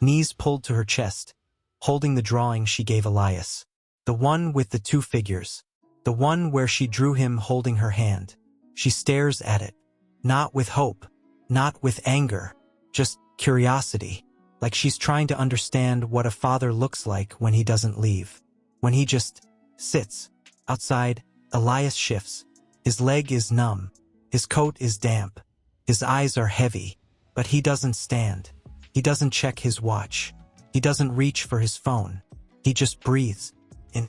knees pulled to her chest, holding the drawing she gave Elias. The one with the two figures. The one where she drew him holding her hand. She stares at it. Not with hope. Not with anger. Just curiosity. Like she's trying to understand what a father looks like when he doesn't leave. When he just sits. Outside, Elias shifts. His leg is numb. His coat is damp. His eyes are heavy. But he doesn't stand. He doesn't check his watch. He doesn't reach for his phone. He just breathes. In.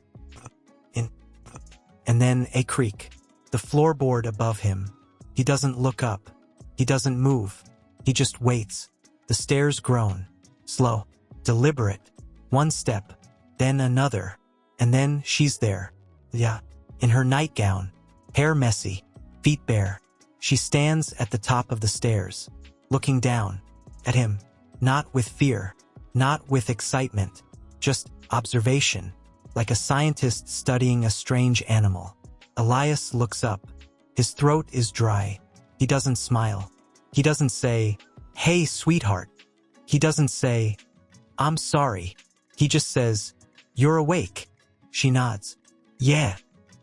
And then a creak. The floorboard above him. He doesn't look up. He doesn't move. He just waits. The stairs groan. Slow. Deliberate. One step. Then another. And then she's there. Yeah. In her nightgown. Hair messy. Feet bare. She stands at the top of the stairs. Looking down. At him. Not with fear. Not with excitement. Just observation. Like a scientist studying a strange animal. Elias looks up. His throat is dry. He doesn't smile. He doesn't say, "Hey, sweetheart." He doesn't say, "I'm sorry." He just says, "You're awake." She nods. "Yeah."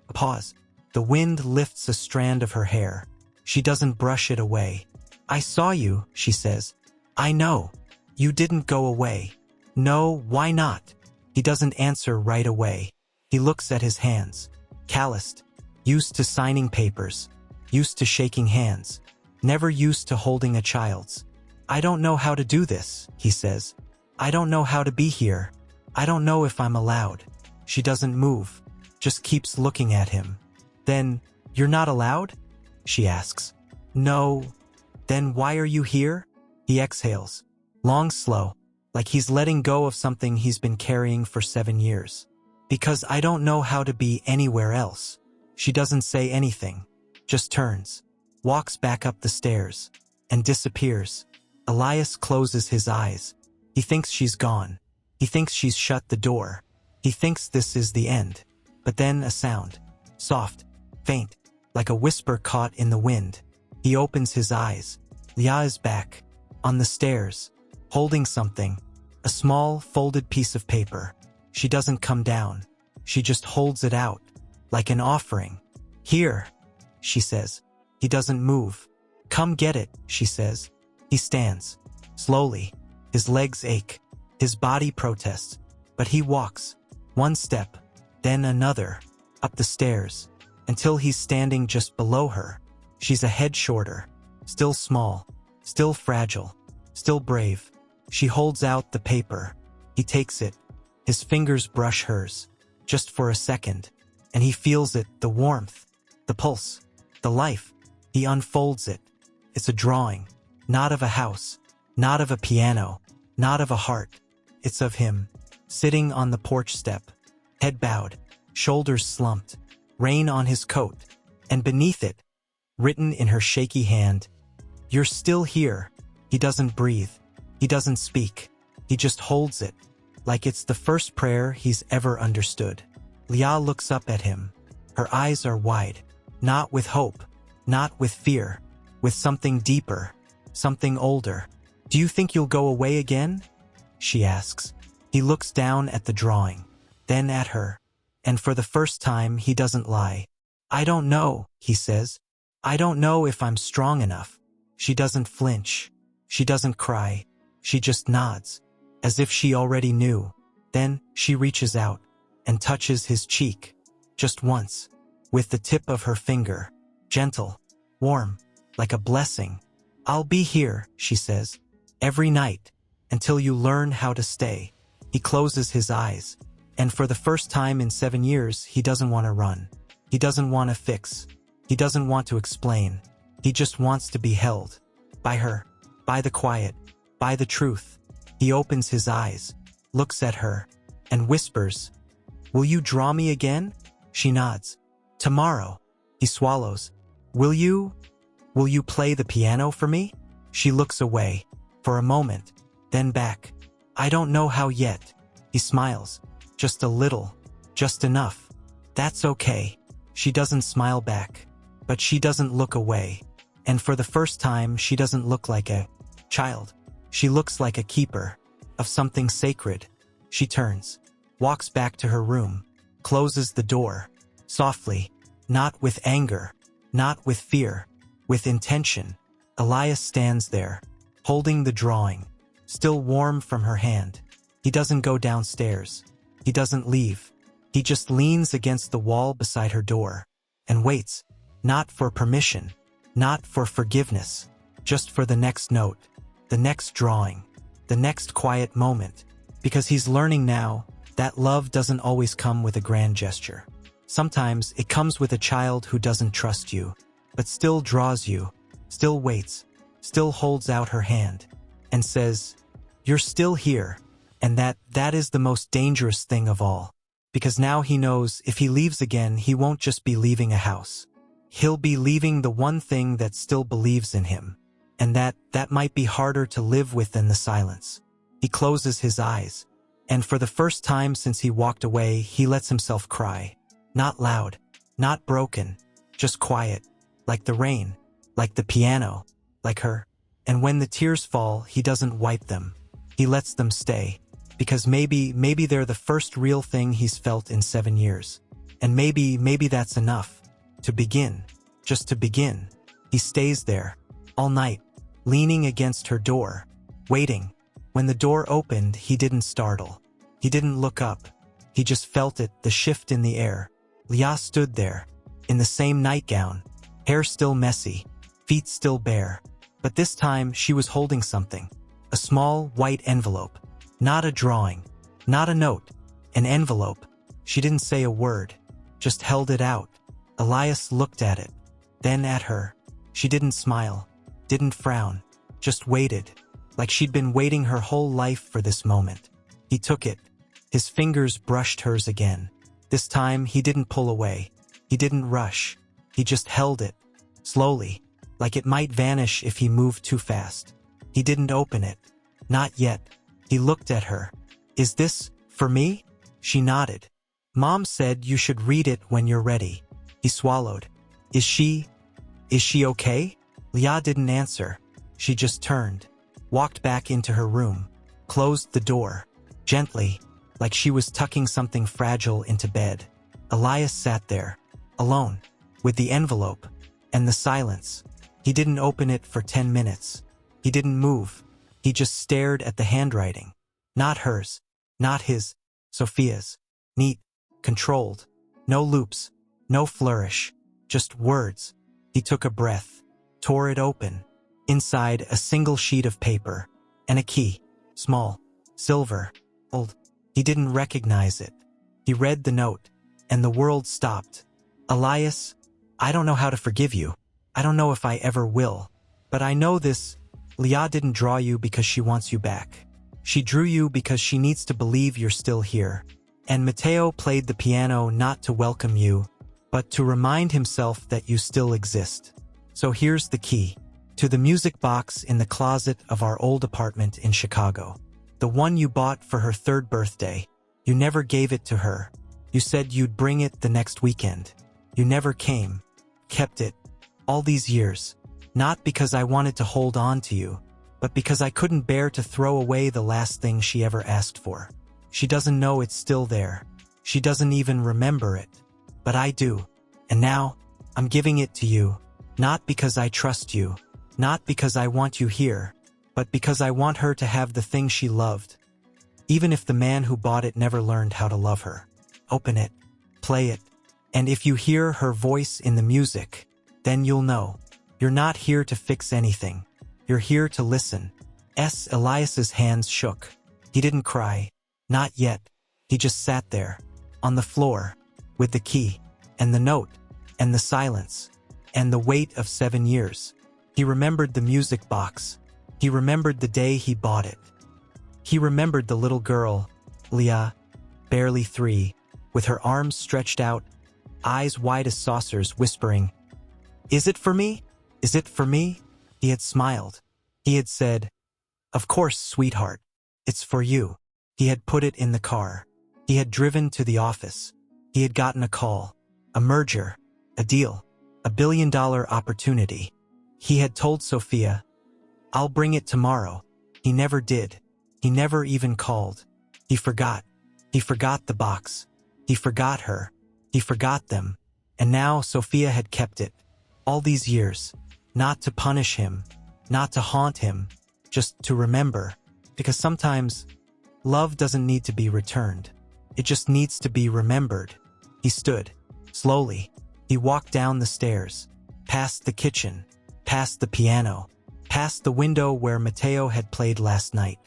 A pause. The wind lifts a strand of her hair. She doesn't brush it away. "I saw you," she says. "I know. You didn't go away." "No, why not?" He doesn't answer right away. He looks at his hands. Calloused. Used to signing papers. Used to shaking hands. Never used to holding a child's. "I don't know how to do this," he says. "I don't know how to be here. I don't know if I'm allowed." She doesn't move. Just keeps looking at him. "Then, you're not allowed?" she asks. "No." "Then why are you here?" He exhales. Long, slow. Like he's letting go of something he's been carrying for 7 years. "Because I don't know how to be anywhere else." She doesn't say anything. Just turns. Walks back up the stairs. And disappears. Elias closes his eyes. He thinks she's gone. He thinks she's shut the door. He thinks this is the end. But then a sound. Soft. Faint. Like a whisper caught in the wind. He opens his eyes. Leah is back. On the stairs. Holding something. A small, folded piece of paper. She doesn't come down. She just holds it out. Like an offering. "Here," she says. He doesn't move. "Come get it," she says. He stands. Slowly. His legs ache. His body protests. But he walks. One step. Then another. Up the stairs. Until he's standing just below her. She's a head shorter. Still small. Still fragile. Still brave. She holds out the paper. He takes it. His fingers brush hers. Just for a second. And he feels it, the warmth. The pulse. The life. He unfolds it. It's a drawing. Not of a house, not of a piano, not of a heart. It's of him, sitting on the porch step, head bowed, shoulders slumped, rain on his coat, and beneath it, written in her shaky hand, "You're still here." He doesn't breathe. He doesn't speak. He just holds it, like it's the first prayer he's ever understood. Leah looks up at him. Her eyes are wide, not with hope, not with fear, with something deeper, something older. "Do you think you'll go away again?" she asks. He looks down at the drawing, then at her, and for the first time he doesn't lie. "I don't know," he says. "I don't know if I'm strong enough." She doesn't flinch. She doesn't cry. She just nods, as if she already knew. Then she reaches out and touches his cheek, just once, with the tip of her finger, gentle, warm, like a blessing. "I'll be here," she says, "every night, until you learn how to stay." He closes his eyes, and for the first time in 7 years, he doesn't want to run. He doesn't want to fix. He doesn't want to explain. He just wants to be held. By her, by the quiet, by the truth. He opens his eyes, looks at her, and whispers, "Will you draw me again?" She nods. "Tomorrow." He swallows. Will you play the piano for me?" She looks away, for a moment, then back. "I don't know how yet." He smiles. "Just a little. Just enough." "That's okay." She doesn't smile back, but she doesn't look away. And for the first time, she doesn't look like a child. She looks like a keeper of something sacred. She turns, walks back to her room, closes the door, softly, not with anger, not with fear, with intention. Elias stands there, holding the drawing, still warm from her hand. He doesn't go downstairs. He doesn't leave. He just leans against the wall beside her door and waits, not for permission, not for forgiveness, just for the next note, the next drawing, the next quiet moment, because he's learning now that love doesn't always come with a grand gesture. Sometimes it comes with a child who doesn't trust you, but still draws you, still waits, still holds out her hand, and says, "You're still here." And that is the most dangerous thing of all, because now he knows if he leaves again, he won't just be leaving a house. He'll be leaving the one thing that still believes in him, and that might be harder to live with than the silence. He closes his eyes, and for the first time since he walked away, he lets himself cry. Not loud, not broken, just quiet, like the rain, like the piano, like her. And when the tears fall, he doesn't wipe them. He lets them stay, because maybe they're the first real thing he's felt in 7 years. And maybe that's enough. To begin, just to begin. He stays there, all night, leaning against her door, waiting. When the door opened, he didn't startle. He didn't look up. He just felt it, the shift in the air. Leah stood there, in the same nightgown, hair still messy, feet still bare. But this time she was holding something. A small, white envelope. Not a drawing. Not a note. An envelope. She didn't say a word. Just held it out. Elias looked at it. Then at her. She didn't smile. Didn't frown. Just waited. Like she'd been waiting her whole life for this moment. He took it. His fingers brushed hers again. This time he didn't pull away. He didn't rush. He just held it. Slowly. Like it might vanish if he moved too fast. He didn't open it. Not yet. He looked at her. "Is this for me?" She nodded. "Mom said you should read it when you're ready." He swallowed. Is she okay?" Leah didn't answer. She just turned, walked back into her room, closed the door, gently, like she was tucking something fragile into bed. Elias sat there, alone, with the envelope, and the silence. He didn't open it for 10 minutes. He didn't move. He just stared at the handwriting. Not hers, not his, Sophia's. Neat, controlled, no loops, no flourish, just words. He took a breath, tore it open. Inside, a single sheet of paper, and a key, small, silver, old. He didn't recognize it. He read the note, and the world stopped. "Elias, I don't know how to forgive you. I don't know if I ever will. But I know this Leah didn't draw you because she wants you back. She drew you because she needs to believe you're still here. And Matteo played the piano not to welcome you, but to remind himself that you still exist. So here's the key. To the music box in the closet of our old apartment in Chicago. The one you bought for her 3rd birthday. You never gave it to her. You said you'd bring it the next weekend. You never came. Kept it. All these years. Not because I wanted to hold on to you, but because I couldn't bear to throw away the last thing she ever asked for. She doesn't know it's still there. She doesn't even remember it. But I do. And now, I'm giving it to you. Not because I trust you. Not because I want you here. But because I want her to have the thing she loved. Even if the man who bought it never learned how to love her. Open it. Play it. And if you hear her voice in the music, then you'll know. You're not here to fix anything. You're here to listen. Elias's hands shook. He didn't cry. Not yet. He just sat there. On the floor. With the key. And the note. And the silence. And the weight of 7 years. He remembered the music box. He remembered the day he bought it. He remembered the little girl, Leah, barely 3, with her arms stretched out, eyes wide as saucers, whispering, "Is it for me? Is it for me?" He had smiled. He had said, "Of course, sweetheart. It's for you." He had put it in the car. He had driven to the office. He had gotten a call, a merger, a deal, a billion-dollar opportunity. He had told Sophia, "I'll bring it tomorrow." He never did. He never even called. He forgot. He forgot the box. He forgot her. He forgot them. And now Sophia had kept it. All these years. Not to punish him. Not to haunt him. Just to remember. Because sometimes, love doesn't need to be returned. It just needs to be remembered. He stood. Slowly. He walked down the stairs. Past the kitchen. Past the piano. Past the window where Matteo had played last night.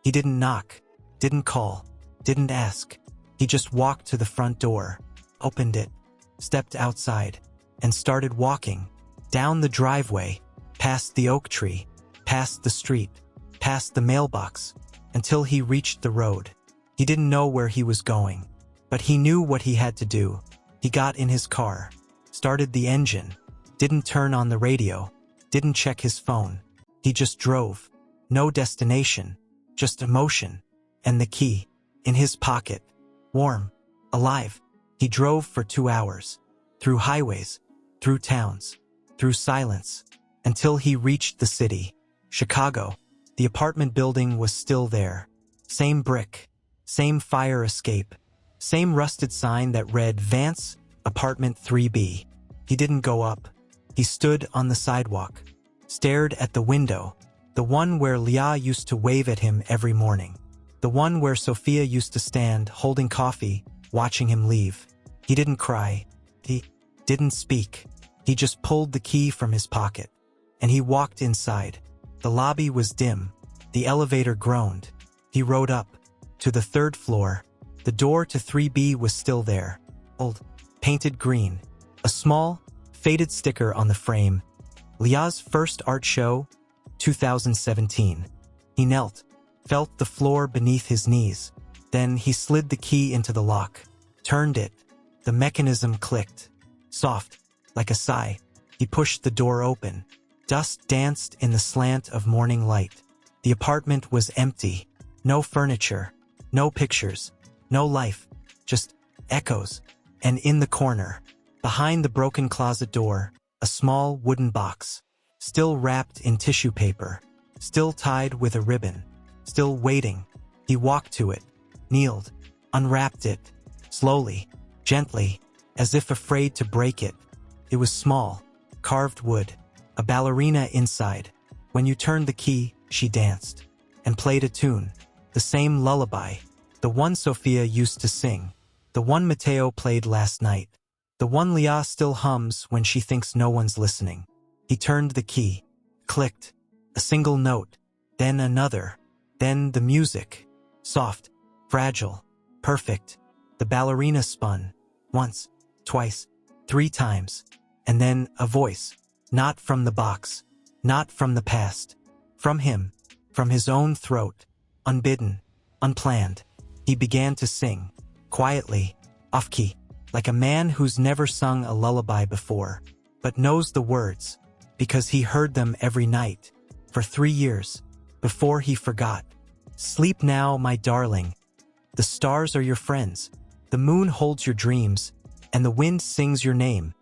He didn't knock. Didn't call. Didn't ask. He just walked to the front door. Opened it. Stepped outside. And started walking. Down the driveway. Past the oak tree. Past the street. Past the mailbox. Until he reached the road. He didn't know where he was going. But he knew what he had to do. He got in his car. Started the engine. Didn't turn on the radio. Didn't check his phone. He just drove. No destination. Just emotion. And the key. In his pocket. Warm. Alive. He drove for 2 hours. Through highways. Through towns. Through silence. Until he reached the city. Chicago. The apartment building was still there. Same brick. Same fire escape. Same rusted sign that read Vance, Apartment 3B. He didn't go up. He stood on the sidewalk. Stared at the window. The one where Leah used to wave at him every morning. The one where Sophia used to stand, holding coffee, watching him leave. He didn't cry. He didn't speak. He just pulled the key from his pocket. And he walked inside. The lobby was dim. The elevator groaned. He rode up. To the 3rd floor. The door to 3B was still there. Old. Painted green. A small, faded sticker on the frame. Leah's first art show, 2017. He knelt. Felt the floor beneath his knees. Then he slid the key into the lock. Turned it. The mechanism clicked. Soft. Like a sigh. He pushed the door open. Dust danced in the slant of morning light. The apartment was empty. No furniture. No pictures. No life. Just echoes. And in the corner, behind the broken closet door, a small wooden box. Still wrapped in tissue paper. Still tied with a ribbon. Still waiting. He walked to it. Kneeled. Unwrapped it. Slowly. Gently. As if afraid to break it. It was small. Carved wood. A ballerina inside. When you turned the key, she danced. And played a tune. The same lullaby. The one Sophia used to sing. The one Matteo played last night. The one Leah still hums when she thinks no one's listening. He turned the key. Clicked. A single note. Then another. Then the music. Soft. Fragile. Perfect. The ballerina spun. Once. Twice. 3 times. And then a voice. Not from the box. Not from the past. From him, from his own throat, unbidden, unplanned, he began to sing, quietly, off-key, like a man who's never sung a lullaby before, but knows the words, because he heard them every night, for 3 years, before he forgot. Sleep now, my darling. The stars are your friends. The moon holds your dreams, and the wind sings your name.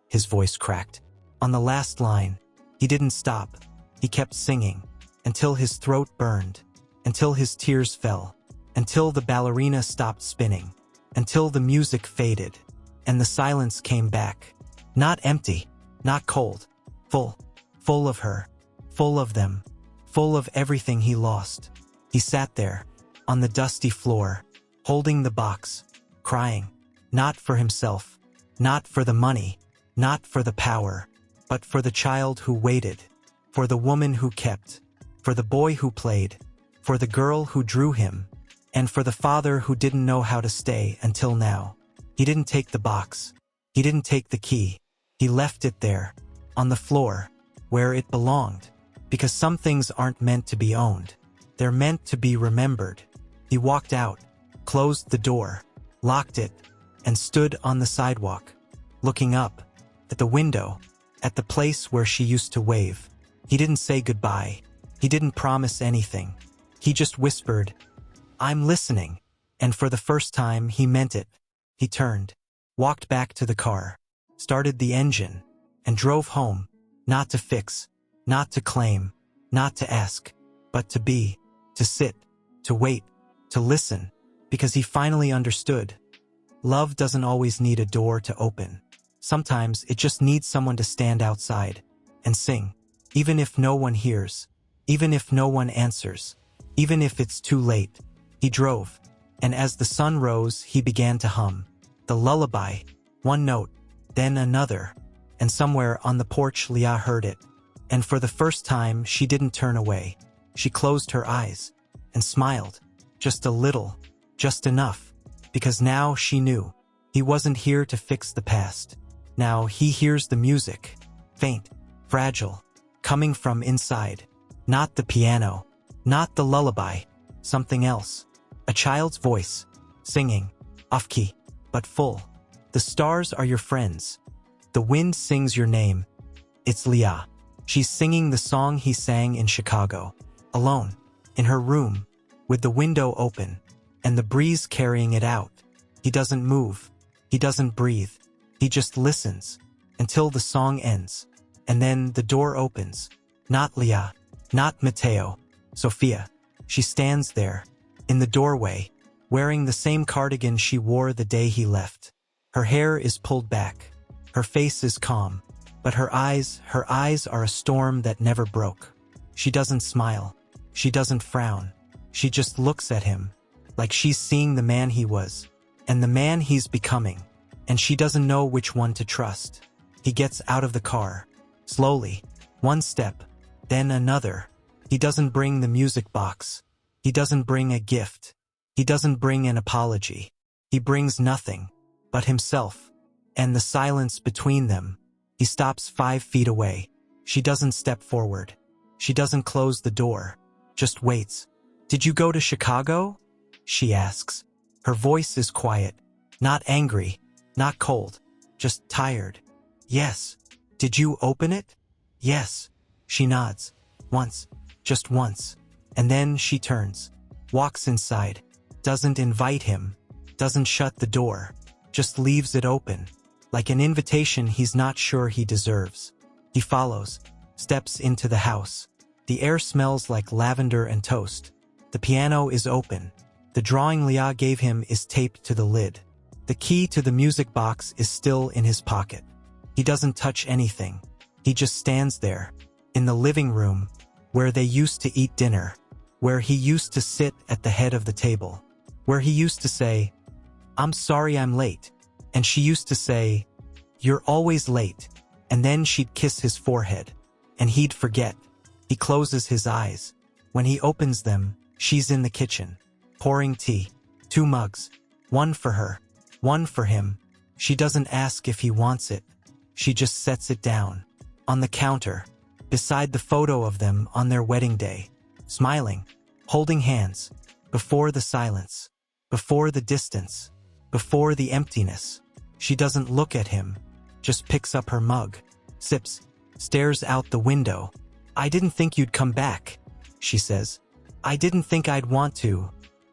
His voice cracked. On the last line, he didn't stop. He kept singing, until his throat burned, until his tears fell, until the ballerina stopped spinning, until the music faded, and the silence came back. Not empty, not cold, full of her, full of them, full of everything he lost. He sat there, on the dusty floor, holding the box, crying, not for himself, not for the money, not for the power, but for the child who waited, for the woman who kept, for the boy who played, for the girl who drew him, and for the father who didn't know how to stay until now. He didn't take the box. He didn't take the key. He left it there, on the floor, where it belonged, because some things aren't meant to be owned. They're meant to be remembered. He walked out, closed the door, locked it, and stood on the sidewalk, looking up, at the window, at the place where she used to wave. He didn't say goodbye. He didn't promise anything. He just whispered, "I'm listening," and for the first time he meant it. He turned, walked back to the car, started the engine, and drove home, not to fix, not to claim, not to ask, but to be, to sit, to wait, to listen, because he finally understood. Love doesn't always need a door to open. Sometimes it just needs someone to stand outside and sing, even if no one hears, even if no one answers, even if it's too late. He drove, and as the sun rose, he began to hum the lullaby, one note, then another, and somewhere on the porch Leah heard it, and for the first time she didn't turn away. She closed her eyes and smiled, just a little, just enough, because now she knew he wasn't here to fix the past. Now he hears the music, faint, fragile, coming from inside. Not the piano, not the lullaby, something else. A child's voice, singing, off-key, but full. The stars are your friends. The wind sings your name. It's Leah. She's singing the song he sang in Chicago, alone, in her room, with the window open, and the breeze carrying it out. He doesn't move. He doesn't breathe. He just listens, until the song ends. And then the door opens. Not Leah, not Mateo, Sophia. She stands there, in the doorway, wearing the same cardigan she wore the day he left. Her hair is pulled back. Her face is calm, but her eyes are a storm that never broke. She doesn't smile. She doesn't frown. She just looks at him, like she's seeing the man he was, and the man he's becoming, and she doesn't know which one to trust. He gets out of the car, slowly, one step, then another. He doesn't bring the music box. He doesn't bring a gift. He doesn't bring an apology. He brings nothing but himself and the silence between them. He stops 5 feet away. She doesn't step forward. She doesn't close the door, just waits. "Did you go to Chicago?" she asks. Her voice is quiet, not angry, not cold, just tired. "Yes." "Did you open it?" "Yes." She nods. Once, just once. And then she turns, walks inside, doesn't invite him, doesn't shut the door, just leaves it open, like an invitation he's not sure he deserves. He follows, steps into the house. The air smells like lavender and toast. The piano is open. The drawing Leah gave him is taped to the lid. The key to the music box is still in his pocket. He doesn't touch anything. He just stands there, in the living room, where they used to eat dinner, where he used to sit at the head of the table, where he used to say, "I'm sorry I'm late," and she used to say, "You're always late," and then she'd kiss his forehead, and he'd forget. He closes his eyes. When he opens them, she's in the kitchen, pouring tea. 2 mugs, one for her, one for him. She doesn't ask if he wants it. She just sets it down, on the counter, beside the photo of them on their wedding day, smiling, holding hands, before the silence, before the distance, before the emptiness. She doesn't look at him, just picks up her mug, sips, stares out the window. "I didn't think you'd come back," she says. "I didn't think I'd want to,"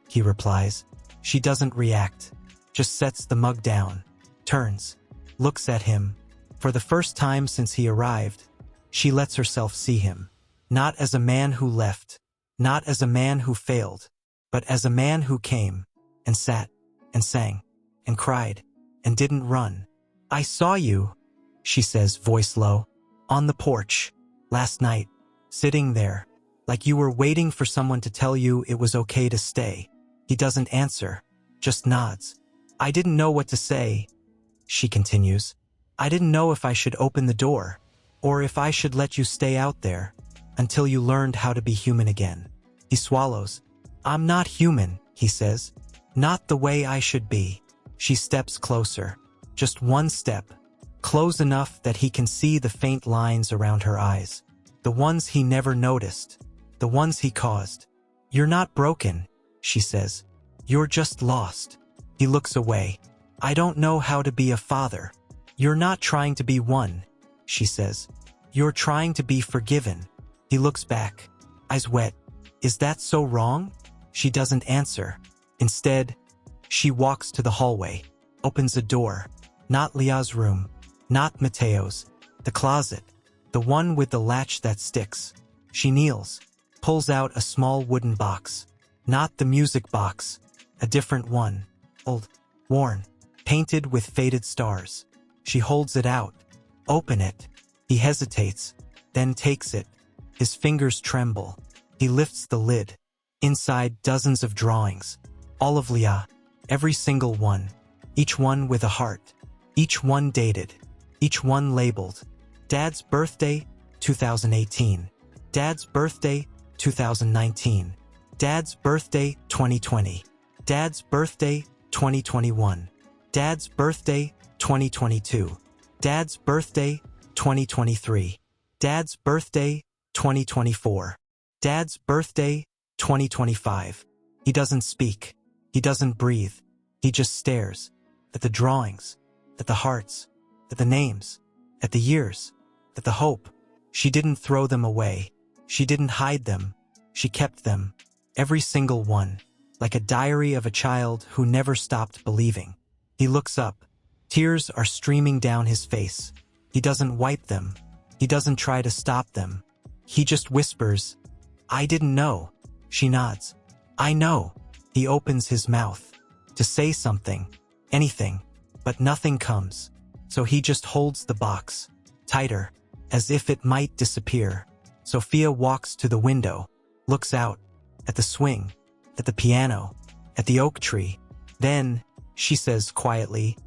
he replies. She doesn't react, just sets the mug down, turns, looks at him. For the first time since he arrived, she lets herself see him, not as a man who left, not as a man who failed, but as a man who came, and sat, and sang, and cried, and didn't run. "I saw you," she says, voice low, "on the porch, last night, sitting there, like you were waiting for someone to tell you it was okay to stay." He doesn't answer, just nods. "I didn't know what to say," she continues. "I didn't know if I should open the door, or if I should let you stay out there, until you learned how to be human again." He swallows. "I'm not human," he says. "Not the way I should be." She steps closer, just one step, close enough that he can see the faint lines around her eyes, the ones he never noticed, the ones he caused. "You're not broken," she says. "You're just lost." He looks away. "I don't know how to be a father." "You're not trying to be one," she says. "You're trying to be forgiven." He looks back, eyes wet. "Is that so wrong?" She doesn't answer. Instead, she walks to the hallway, opens a door. Not Leah's room, not Mateo's, the closet, the one with the latch that sticks. She kneels, pulls out a small wooden box. Not the music box, a different one, old, worn, painted with faded stars. She holds it out. "Open it." He hesitates, then takes it. His fingers tremble. He lifts the lid. Inside, dozens of drawings. All of Leah, every single one. Each one with a heart. Each one dated. Each one labeled. Dad's birthday, 2018. Dad's birthday, 2019. Dad's birthday, 2020. Dad's birthday, 2021. Dad's birthday, 2022. Dad's birthday, 2023. Dad's birthday, 2024. Dad's birthday, 2025. He doesn't speak. He doesn't breathe. He just stares at the drawings, at the hearts, at the names, at the years, at the hope. She didn't throw them away. She didn't hide them. She kept them, every single one, like a diary of a child who never stopped believing. He looks up. Tears are streaming down his face. He doesn't wipe them. He doesn't try to stop them. He just whispers, "I didn't know." She nods. "I know." He opens his mouth to say something, anything, but nothing comes. So he just holds the box, tighter, as if it might disappear. Sophia walks to the window, looks out, at the swing, at the piano, at the oak tree. Then, she says quietly,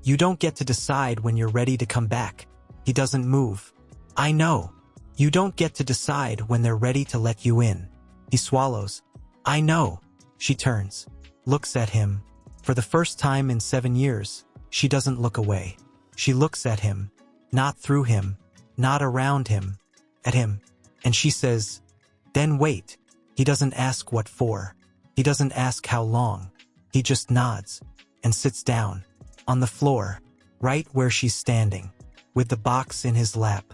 "You don't get to decide when you're ready to come back." He doesn't move. "I know. You don't get to decide when they're ready to let you in." He swallows. "I know." She turns, looks at him. For the first time in 7 years, she doesn't look away. She looks at him, not through him, not around him, at him. And she says, "Then wait." He doesn't ask what for. He doesn't ask how long. He just nods and sits down on the floor, right where she's standing, with the box in his lap,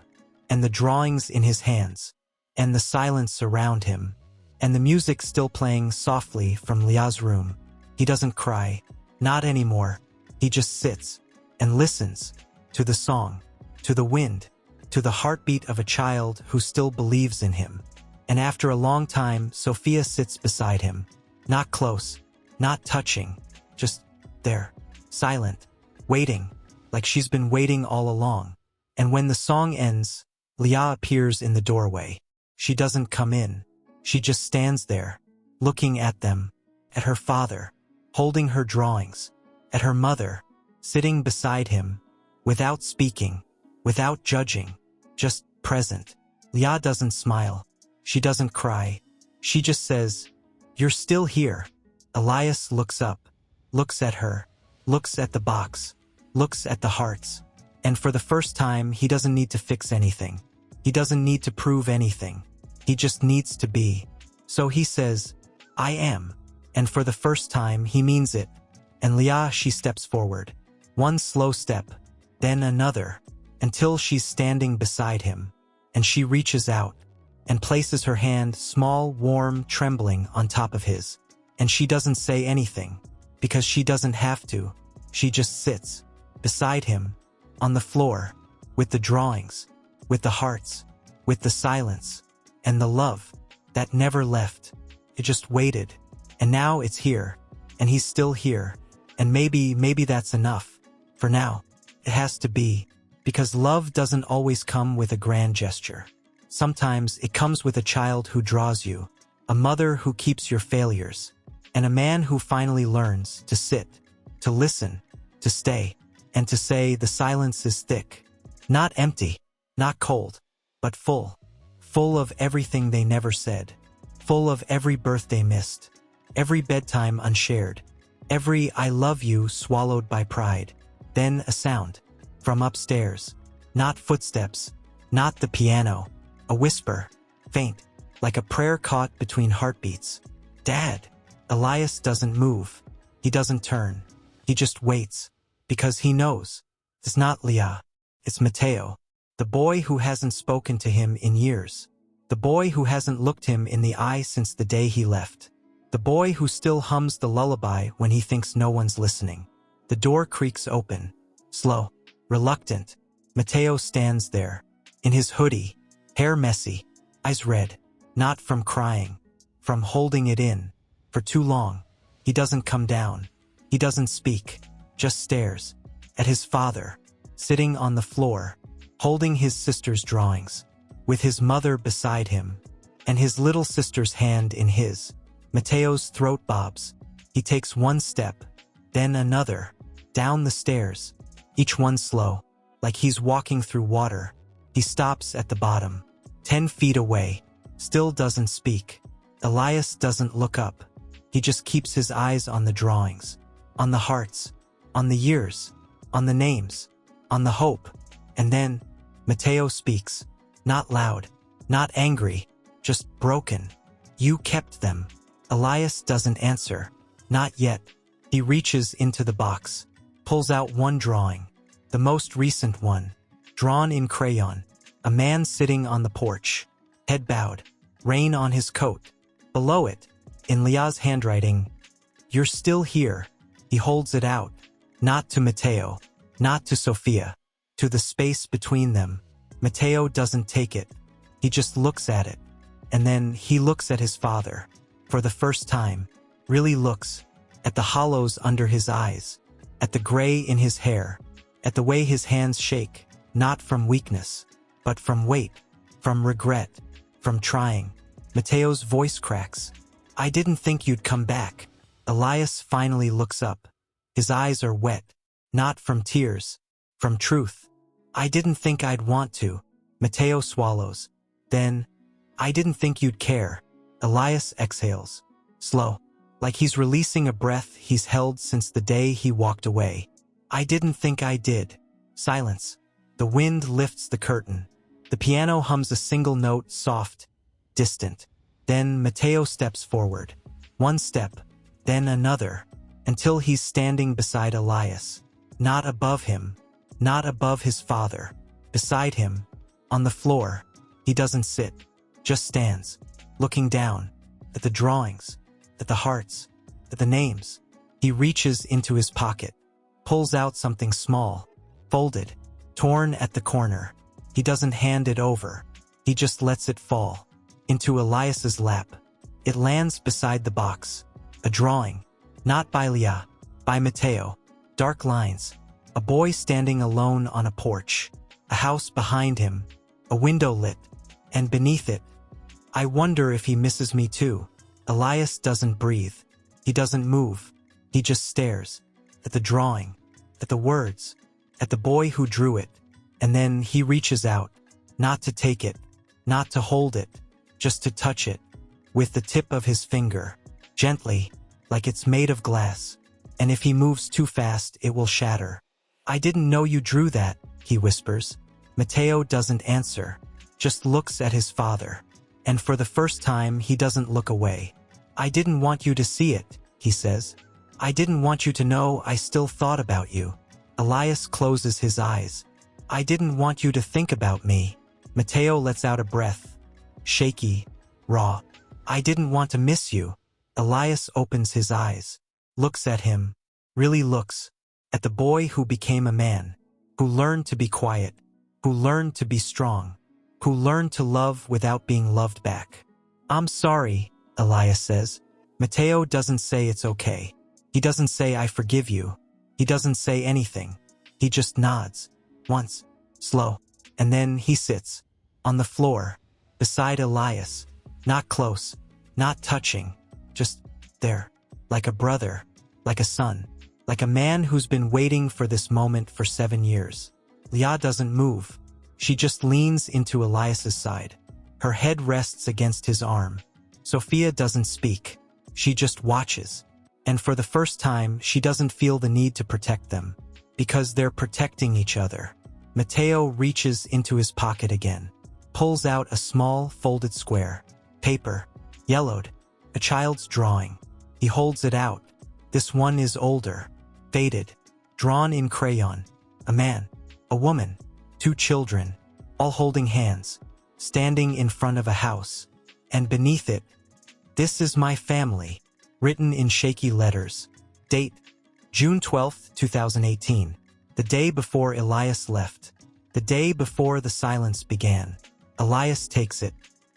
and the drawings in his hands, and the silence around him, and the music still playing softly from Leah's room. He doesn't cry, not anymore. He just sits and listens to the song, to the wind, to the heartbeat of a child who still believes in him. And after a long time, Sophia sits beside him, not close, not touching, just there, silent, waiting, like she's been waiting all along. And when the song ends, Leah appears in the doorway. She doesn't come in. She just stands there, looking at them, at her father, holding her drawings, at her mother, sitting beside him, without speaking, without judging, just present. Leah doesn't smile. She doesn't cry. She just says, "You're still here." Elias looks up, looks at her, looks at the box, looks at the hearts. And for the first time, he doesn't need to fix anything. He doesn't need to prove anything. He just needs to be. So he says, I am. And for the first time, he means it. And Leah, she steps forward. One slow step, then another, until she's standing beside him. And she reaches out and places her hand, small, warm, trembling, on top of his. And she doesn't say anything, because she doesn't have to. She just sits beside him, on the floor, with the drawings, with the hearts, with the silence, and the love that never left. It just waited, and now it's here, and he's still here, and maybe that's enough. For now, it has to be, because love doesn't always come with a grand gesture. Sometimes it comes with a child who draws you, a mother who keeps your failures, and a man who finally learns to sit, to listen, to stay, and to say the silence is thick. Not empty, not cold, but full. Full of everything they never said. Full of every birthday missed. Every bedtime unshared. Every I love you swallowed by pride. Then a sound. From upstairs. Not footsteps. Not the piano. A whisper. Faint. Like a prayer caught between heartbeats. Dad. Elias doesn't move. He doesn't turn. He just waits. Because he knows. It's not Leah. It's Mateo. The boy who hasn't spoken to him in years. The boy who hasn't looked him in the eye since the day he left. The boy who still hums the lullaby when he thinks no one's listening. The door creaks open. Slow. Reluctant. Mateo stands there. In his hoodie. Hair messy. Eyes red. Not from crying. From holding it in. For too long. He doesn't come down. He doesn't speak. Just stares. At his father. Sitting on the floor. Holding his sister's drawings. With his mother beside him. And his little sister's hand in his. Mateo's throat bobs. He takes one step. Then another. Down the stairs. Each one slow. Like he's walking through water. He stops at the bottom. 10 feet away. Still doesn't speak. Elias doesn't look up. He just keeps his eyes on the drawings. On the hearts. On the years. On the names. On the hope. And then, Mateo speaks. Not loud. Not angry. Just broken. You kept them. Elias doesn't answer. Not yet. He reaches into the box. Pulls out one drawing. The most recent one. Drawn in crayon. A man sitting on the porch. Head bowed. Rain on his coat. Below it, in Leah's handwriting, "You're still here." He holds it out. Not to Mateo. Not to Sophia. To the space between them. Mateo doesn't take it. He just looks at it. And then he looks at his father. For the first time. Really looks. At the hollows under his eyes. At the gray in his hair. At the way his hands shake. Not from weakness. But from weight. From regret. From trying. Mateo's voice cracks. "I didn't think you'd come back." Elias finally looks up. His eyes are wet. Not from tears. From truth. "I didn't think I'd want to." Mateo swallows. Then, "I didn't think you'd care." Elias exhales. Slow. Like he's releasing a breath he's held since the day he walked away. "I didn't think I did." Silence. The wind lifts the curtain. The piano hums a single note, soft, distant. Then Mateo steps forward. One step, then another, until he's standing beside Elias. Not above him, not above his father. Beside him, on the floor. He doesn't sit, just stands, looking down, at the drawings, at the hearts, at the names. He reaches into his pocket, pulls out something small, folded, torn at the corner. He doesn't hand it over. He just lets it fall. Into Elias's lap. It lands beside the box. A drawing. Not by Leah. By Mateo. Dark lines. A boy standing alone on a porch. A house behind him. A window lit. And beneath it. "I wonder if he misses me too." Elias doesn't breathe. He doesn't move. He just stares. At the drawing. At the words. At the boy who drew it. And then he reaches out. Not to take it. Not to hold it. Just to touch it. With the tip of his finger. Gently. Like it's made of glass. And if he moves too fast, it will shatter. "I didn't know you drew that," he whispers. Mateo doesn't answer. just looks at his father. And for the first time, he doesn't look away. "I didn't want you to see it," he says. "I didn't want you to know I still thought about you." Elias closes his eyes. "I didn't want you to think about me." Mateo lets out a breath. Shaky, raw. "I didn't want to miss you." Elias opens his eyes, looks at him, really looks, at the boy who became a man, who learned to be quiet, who learned to be strong, who learned to love without being loved back. "I'm sorry," Elias says. Mateo doesn't say it's okay. He doesn't say "I forgive you." He doesn't say anything. He just nods, once, slow, and then he sits, on the floor, beside Elias, not close, not touching, just there, like a brother, like a son, like a man who's been waiting for this moment for 7 years. Leah doesn't move. She just leans into Elias's side. Her head rests against his arm. Sophia doesn't speak. She just watches. And for the first time, she doesn't feel the need to protect them, because they're protecting each other. Mateo reaches into his pocket again, pulls out a small, folded square, paper, yellowed, a child's drawing. He holds it out. This one is older, faded, drawn in crayon. A man, a woman, 2 children, all holding hands, standing in front of a house. And beneath it, "This is my family," written in shaky letters. Date, June 12, 2018. The day before Elias left. The day before the silence began. Elias takes it.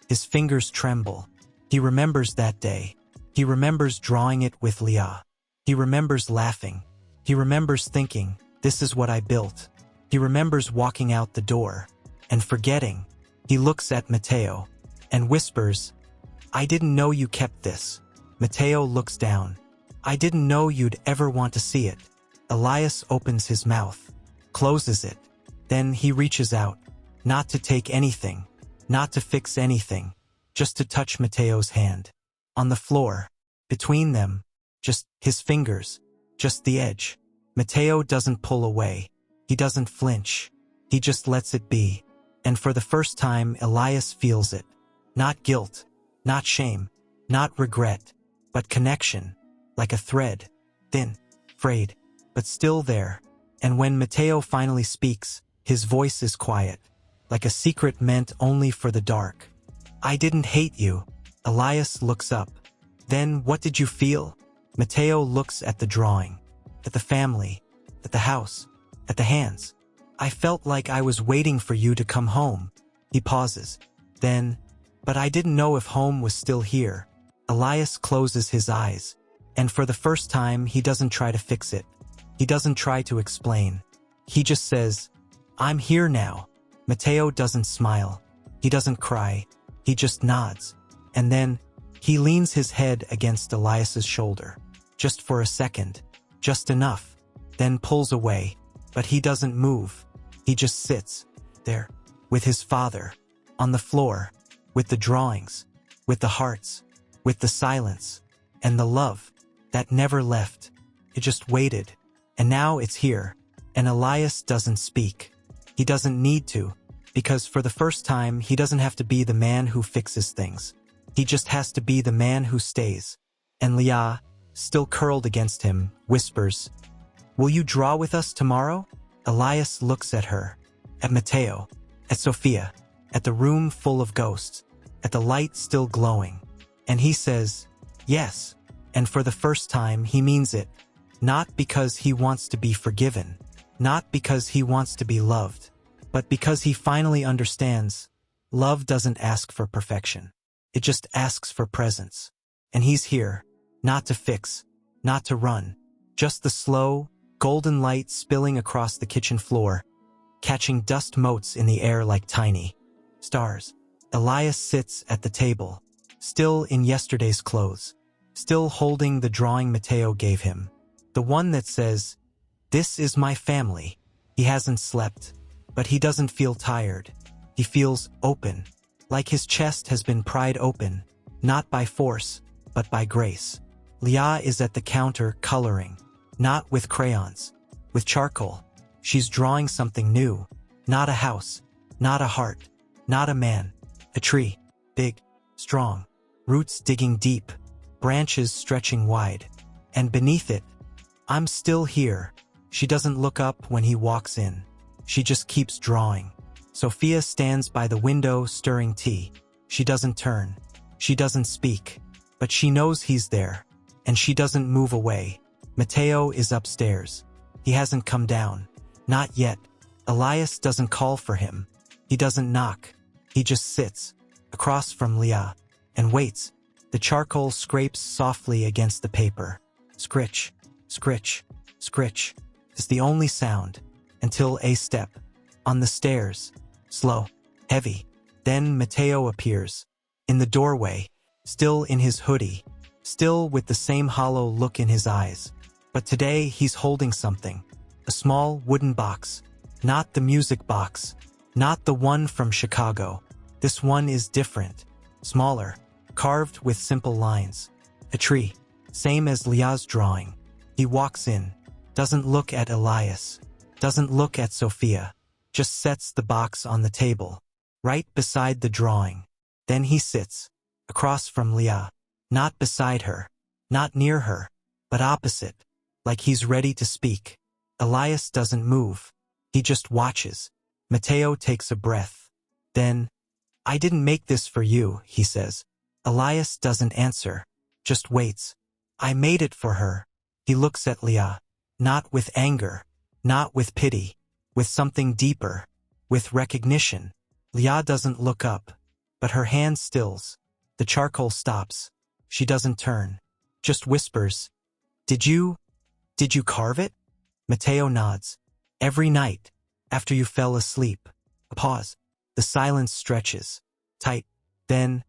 His fingers tremble. He remembers that day. He remembers drawing it with Leah. He remembers laughing. He remembers thinking, "This is what I built." He remembers walking out the door. And forgetting. He looks at Mateo. And whispers, "I didn't know you kept this." Mateo looks down. "I didn't know you'd ever want to see it." Elias opens his mouth, closes it. Then he reaches out, not to take anything, not to fix anything, just to touch Mateo's hand. On the floor, between them, just his fingers, just the edge. Mateo doesn't pull away. He doesn't flinch. He just lets it be. And for the first time, Elias feels it. Not guilt, not shame, not regret, but connection, like a thread, thin, frayed, but still there. And when Mateo finally speaks, his voice is quiet, like a secret meant only for the dark. "I didn't hate you." Elias looks up. "Then what did you feel?" Mateo looks at the drawing, at the family, at the house, at the hands. "I felt like I was waiting for you to come home." He pauses. Then, "But I didn't know if home was still here." Elias closes his eyes, and for the first time he doesn't try to fix it. He doesn't try to explain. He just says, "I'm here now." Mateo doesn't smile. He doesn't cry. He just nods. And then, he leans his head against Elias's shoulder. Just for a second. Just enough. Then pulls away. But he doesn't move. He just sits there, with his father, on the floor, with the drawings, with the hearts, with the silence, and the love that never left. It just waited. And now it's here. And Elias doesn't speak. He doesn't need to, because for the first time he doesn't have to be the man who fixes things. He just has to be the man who stays. And Leah, still curled against him, whispers, "Will you draw with us tomorrow?" Elias looks at her, at Mateo, at Sophia, at the room full of ghosts, at the light still glowing. And he says, "Yes." And for the first time he means it. Not because he wants to be forgiven, not because he wants to be loved, but because he finally understands love doesn't ask for perfection. It just asks for presence. And he's here, not to fix, not to run, just the slow, golden light spilling across the kitchen floor, catching dust motes in the air like tiny stars. Elias sits at the table, still in yesterday's clothes, still holding the drawing Mateo gave him, the one that says, "This is my family." He hasn't slept, but he doesn't feel tired. He feels open, like his chest has been pried open, not by force, but by grace. Leah is at the counter coloring, not with crayons, with charcoal. She's drawing something new, not a house, not a heart, Not a man. A tree. Big, strong, roots digging deep, branches stretching wide. And beneath it, I'm still here. She doesn't look up when he walks in. She just keeps drawing. Sophia stands by the window stirring tea. She doesn't turn. She doesn't speak. But she knows he's there. And she doesn't move away. Matteo is upstairs. He hasn't come down. Not yet. Elias doesn't call for him. He doesn't knock. He just sits, across from Leah, and waits. The charcoal scrapes softly against the paper. Scritch, scritch, scritch is the only sound, until a step. On the stairs. Slow, heavy. Then Matteo appears. In the doorway, still in his hoodie, still with the same hollow look in his eyes. But today he's holding something. A small wooden box. Not the music box. Not the one from Chicago. This one is different. Smaller. Carved with simple lines. A tree. Same as Leah's drawing. He walks in. Doesn't look at Elias. Doesn't look at Sophia. Just sets the box on the table. Right beside the drawing. Then he sits. Across from Leah. Not beside her. Not near her. But opposite. Like he's ready to speak. Elias doesn't move. He just watches. Matteo takes a breath. Then, I didn't make this for you, he says. Elias doesn't answer. Just waits. I made it for her. He looks at Leah. Not with anger. Not with pity. With something deeper. With recognition. Leah doesn't look up. But her hand stills. The charcoal stops. She doesn't turn. Just whispers. Did you carve it? Matteo nods. Every night. After you fell asleep. A pause. The silence stretches. Tight. Then,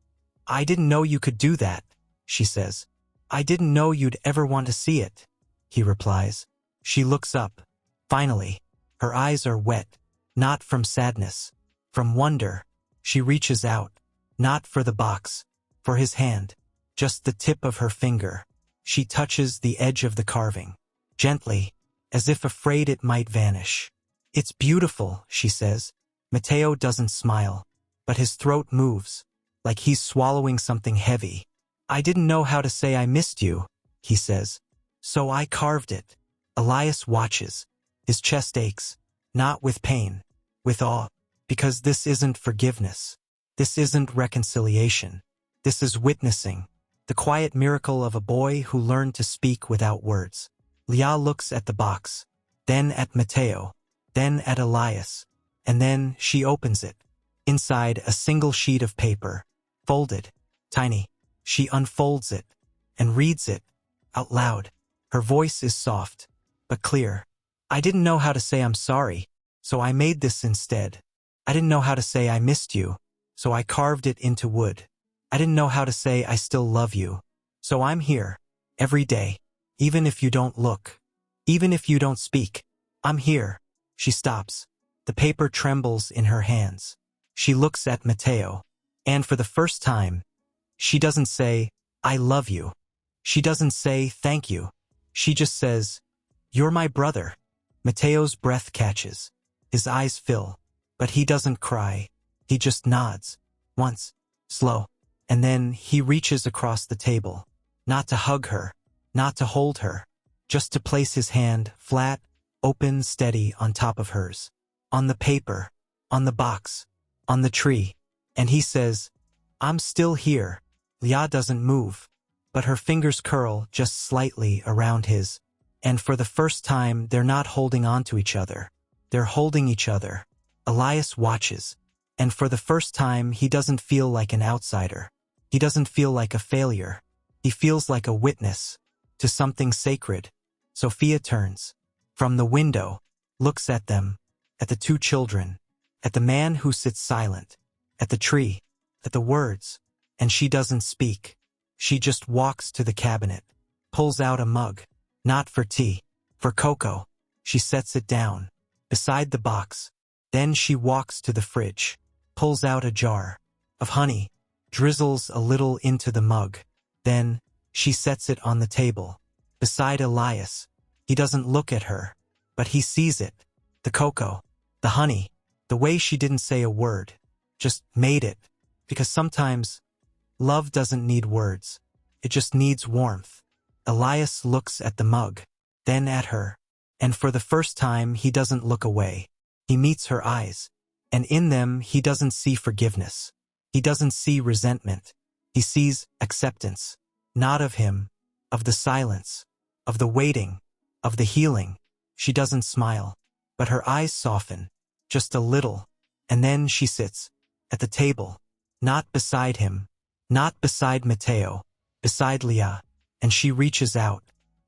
I didn't know you could do that, she says. I didn't know you'd ever want to see it, he replies. She looks up. Finally, her eyes are wet. Not from sadness. From wonder. She reaches out. Not for the box. For his hand. Just the tip of her finger. She touches the edge of the carving. Gently. As if afraid it might vanish. It's beautiful, she says. Matteo doesn't smile. But his throat moves. Like he's swallowing something heavy. I didn't know how to say I missed you, he says. So I carved it. Elias watches. His chest aches. Not with pain. With awe. Because this isn't forgiveness. This isn't reconciliation. This is witnessing. The quiet miracle of a boy who learned to speak without words. Leah looks at the box. Then at Matteo. Then at Elias. And then she opens it. Inside a single sheet of paper. Folded. Tiny. She unfolds it. And reads it. Out loud. Her voice is soft. But clear. I didn't know how to say I'm sorry. So I made this instead. I didn't know how to say I missed you. So I carved it into wood. I didn't know how to say I still love you. So I'm here. Every day. Even if you don't look. Even if you don't speak. I'm here. She stops. The paper trembles in her hands. She looks at Matteo. And for the first time, she doesn't say, I love you. She doesn't say thank you. She just says, you're my brother. Matteo's breath catches. His eyes fill. But he doesn't cry. He just nods. Once. Slow. And then he reaches across the table. Not to hug her. Not to hold her. Just to place his hand, flat, open, steady, on top of hers. On the paper. On the box. On the tree. And he says, I'm still here. Leah doesn't move. But her fingers curl just slightly around his. And for the first time, they're not holding on to each other. They're holding each other. Elias watches. And for the first time, he doesn't feel like an outsider. He doesn't feel like a failure. He feels like a witness to something sacred. Sophia turns from the window, looks at them, at the two children, at the man who sits silent, at the tree, at the words, and she doesn't speak. She just walks to the cabinet, pulls out a mug, not for tea, for cocoa. She sets it down, beside the box. Then she walks to the fridge, pulls out a jar of honey, drizzles a little into the mug. Then, she sets it on the table, beside Elias. He doesn't look at her, but he sees it. The cocoa, the honey, the way she didn't say a word. just made it. Because sometimes, love doesn't need words. It just needs warmth. Elias looks at the mug, then at her. And for the first time, he doesn't look away. He meets her eyes. And in them, he doesn't see forgiveness. He doesn't see resentment. He sees acceptance. Not of him, of the silence, of the waiting, of the healing. She doesn't smile, but her eyes soften, just a little. And then she sits at the table, not beside him, not beside Mateo, beside Leah, and she reaches out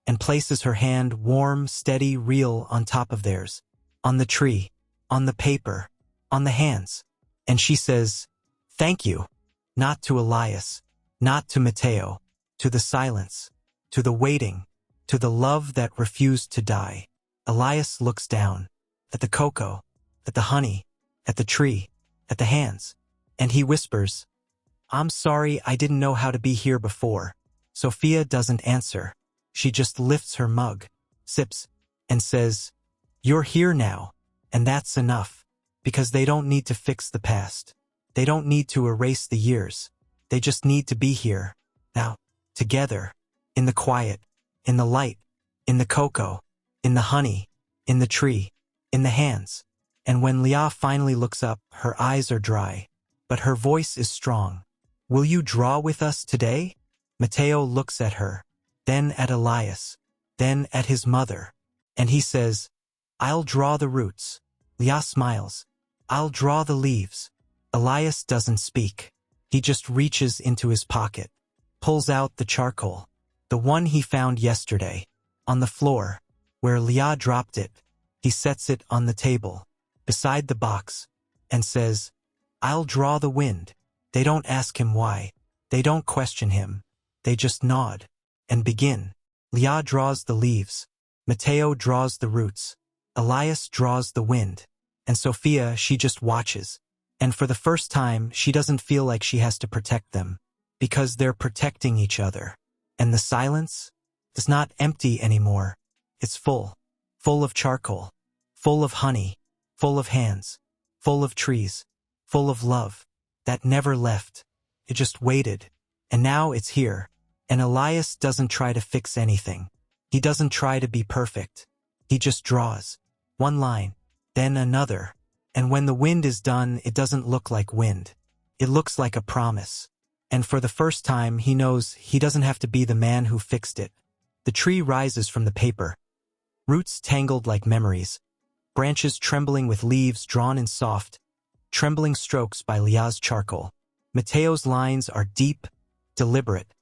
and places her hand warm, steady, real on top of theirs, on the tree, on the paper, on the hands. And she says, "Thank you," not to Elias, not to Mateo, to the silence, to the waiting, to the love that refused to die. Elias looks down at the cocoa, at the honey, at the tree, at the hands, and he whispers, "I'm sorry I didn't know how to be here before." Sophia doesn't answer. She just lifts her mug, sips, and says, "You're here now, and that's enough." Because they don't need to fix the past. They don't need to erase the years. They just need to be here, now, together, in the quiet, in the light, in the cocoa, in the honey, in the tree, in the hands. And when Leah finally looks up, her eyes are dry, but her voice is strong. "Will you draw with us today?" Mateo looks at her, then at Elias, then at his mother, and he says, "I'll draw the roots." Leah smiles. "I'll draw the leaves." Elias doesn't speak. He just reaches into his pocket, pulls out the charcoal, the one he found yesterday, on the floor, where Leah dropped it. He sets it on the table, beside the box, and says, "I'll draw the wind." They don't ask him why. They don't question him. They just nod and begin. Leah draws the leaves. Mateo draws the roots. Elias draws the wind. And Sophia, she just watches. And for the first time, she doesn't feel like she has to protect them, because they're protecting each other. And the silence is not empty anymore. It's full. Full of charcoal. Full of honey. Full of hands. Full of trees. Full of love. That never left. It just waited. And now it's here. And Elias doesn't try to fix anything. He doesn't try to be perfect. He just draws. One line. Then another. And when the wind is done, it doesn't look like wind. It looks like a promise. And for the first time, he knows he doesn't have to be the man who fixed it. The tree rises from the paper. Roots tangled like memories. Branches trembling with leaves drawn in soft, trembling strokes by Leah's charcoal. Mateo's lines are deep, deliberate,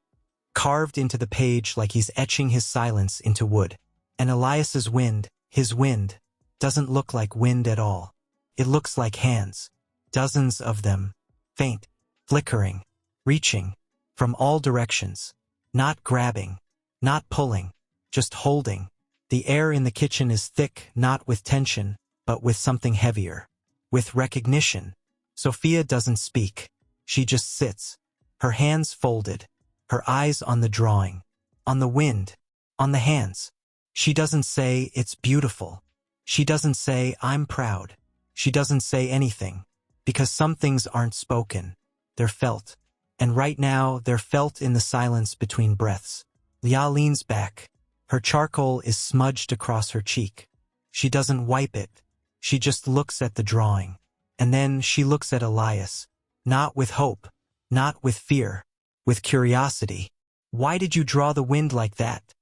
carved into the page like he's etching his silence into wood. And Elias's wind, his wind, doesn't look like wind at all. It looks like hands, dozens of them, faint, flickering, reaching, from all directions, not grabbing, not pulling, just holding. The air in the kitchen is thick, not with tension, but with something heavier, with recognition. Sophia doesn't speak. She just sits, her hands folded, her eyes on the drawing, on the wind, on the hands. She doesn't say, "It's beautiful." She doesn't say, "I'm proud." She doesn't say anything, because some things aren't spoken. They're felt. And right now, they're felt in the silence between breaths. Leah leans back. Her charcoal is smudged across her cheek. She doesn't wipe it. She just looks at the drawing. And then she looks at Elias. Not with hope. Not with fear. With curiosity. "Why did you draw the wind like that?"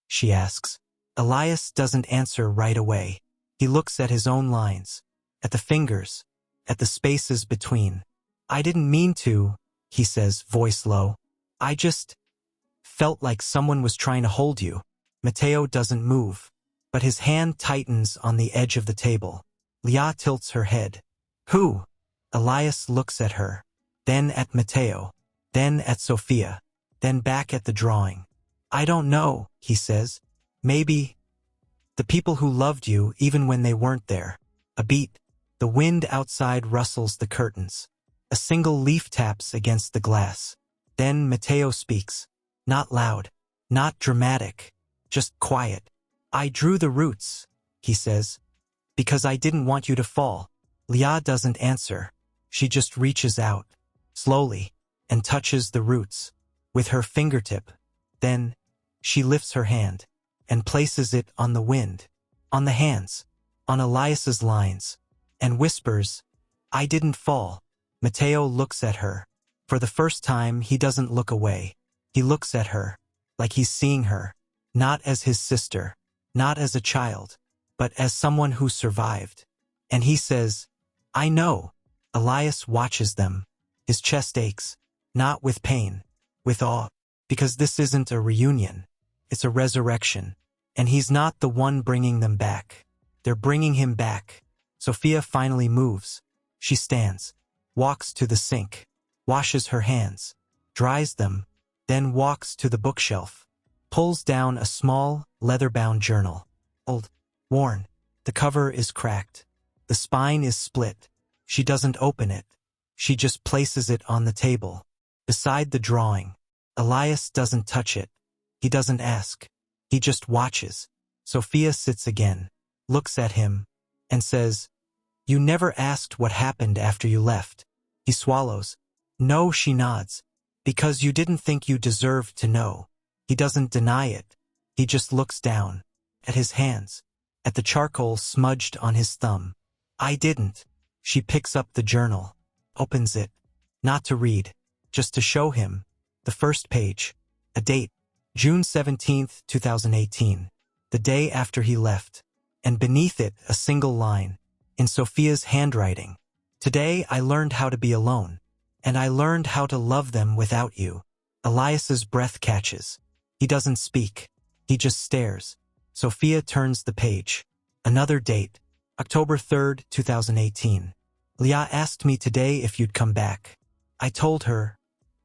she asks. Elias doesn't answer right away. He looks at his own lines. At the fingers. At the spaces between. "I didn't mean to," he says, voice low. "I just felt like someone was trying to hold you." Mateo doesn't move, but his hand tightens on the edge of the table. Leah tilts her head. "Who?" Elias looks at her, then at Mateo, then at Sophia, then back at the drawing. "I don't know," he says. "Maybe the people who loved you even when they weren't there." A beat. The wind outside rustles the curtains. A single leaf taps against the glass. Then Mateo speaks. Not loud, not dramatic, just quiet. "I drew the roots," he says, "because I didn't want you to fall." Leah doesn't answer. She just reaches out, slowly, and touches the roots with her fingertip. Then, she lifts her hand and places it on the wind, on the hands, on Elias's lines, and whispers, "I didn't fall." Mateo looks at her. For the first time, he doesn't look away. He looks at her, like he's seeing her, not as his sister, not as a child, but as someone who survived. And he says, "I know." Elias watches them. His chest aches, not with pain, with awe, because this isn't a reunion. It's a resurrection. And he's not the one bringing them back. They're bringing him back. Sophia finally moves. She stands, walks to the sink, washes her hands, dries them, then walks to the bookshelf, pulls down a small, leather-bound journal. Old, worn. The cover is cracked. The spine is split. She doesn't open it. She just places it on the table, beside the drawing. Elias doesn't touch it. He doesn't ask. He just watches. Sophia sits again, looks at him, and says, "You never asked what happened after you left." He swallows. "No," she nods. "Because you didn't think you deserved to know." He doesn't deny it. He just looks down, at his hands, at the charcoal smudged on his thumb. "I didn't." She picks up the journal, opens it, not to read, just to show him. The first page, a date, June 17th, 2018, the day after he left, and beneath it a single line, in Sophia's handwriting. "Today I learned how to be alone, and I learned how to love them without you." Elias's breath catches. He doesn't speak. He just stares. Sophia turns the page. Another date, October 3rd, 2018. "Leah asked me today if you'd come back. I told her,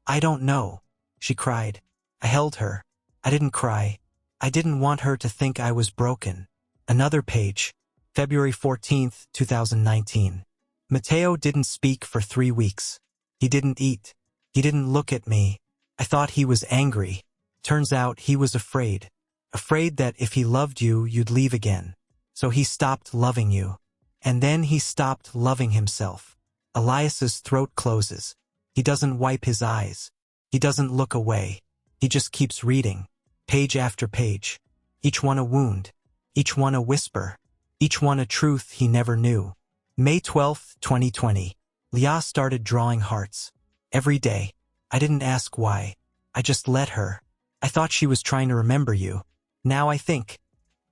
I don't know." She cried. I held her. I didn't cry. I didn't want her to think I was broken. Another page, February 14th, 2019. "Mateo didn't speak for 3 weeks. He didn't eat. He didn't look at me. I thought he was angry. Turns out he was afraid. Afraid that if he loved you, you'd leave again. So he stopped loving you. And then he stopped loving himself." Elias's throat closes. He doesn't wipe his eyes. He doesn't look away. He just keeps reading, page after page. Each one a wound. Each one a whisper. Each one a truth he never knew. May 12th, 2020. Leah started drawing hearts. Every day. I didn't ask why. I just let her. I thought she was trying to remember you. Now I think.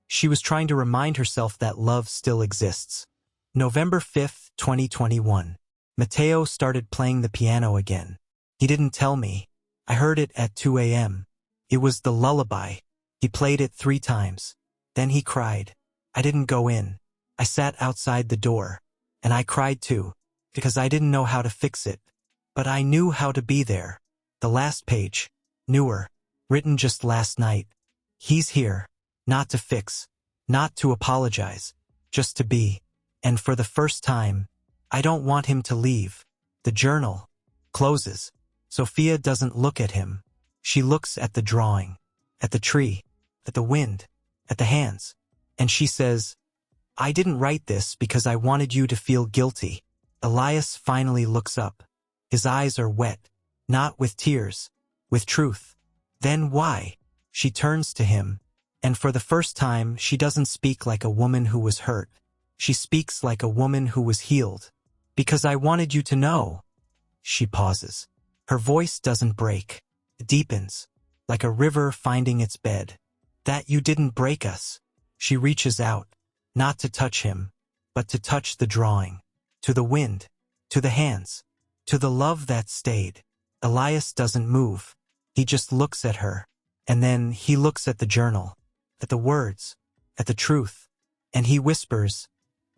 She was trying to remind herself that love still exists. November 5th, 2021. Mateo started playing the piano again. He didn't tell me. I heard it at 2 a.m. It was the lullaby. He played it 3 times. Then he cried. I didn't go in. I sat outside the door. And I cried too, because I didn't know how to fix it. But I knew how to be there. The last page, newer, written just last night. He's here, not to fix, not to apologize, just to be. And for the first time, I don't want him to leave. The journal closes. Sophia doesn't look at him. She looks at the drawing, at the tree, at the wind, at the hands. And she says, "I didn't write this because I wanted you to feel guilty." Elias finally looks up. His eyes are wet, not with tears, with truth. "Then why?" She turns to him, and for the first time she doesn't speak like a woman who was hurt. She speaks like a woman who was healed. "Because I wanted you to know." She pauses. Her voice doesn't break. It deepens, like a river finding its bed. "That you didn't break us." She reaches out, not to touch him, but to touch the drawing, to the wind, to the hands, to the love that stayed. Elias doesn't move. He just looks at her, and then he looks at the journal, at the words, at the truth, and he whispers,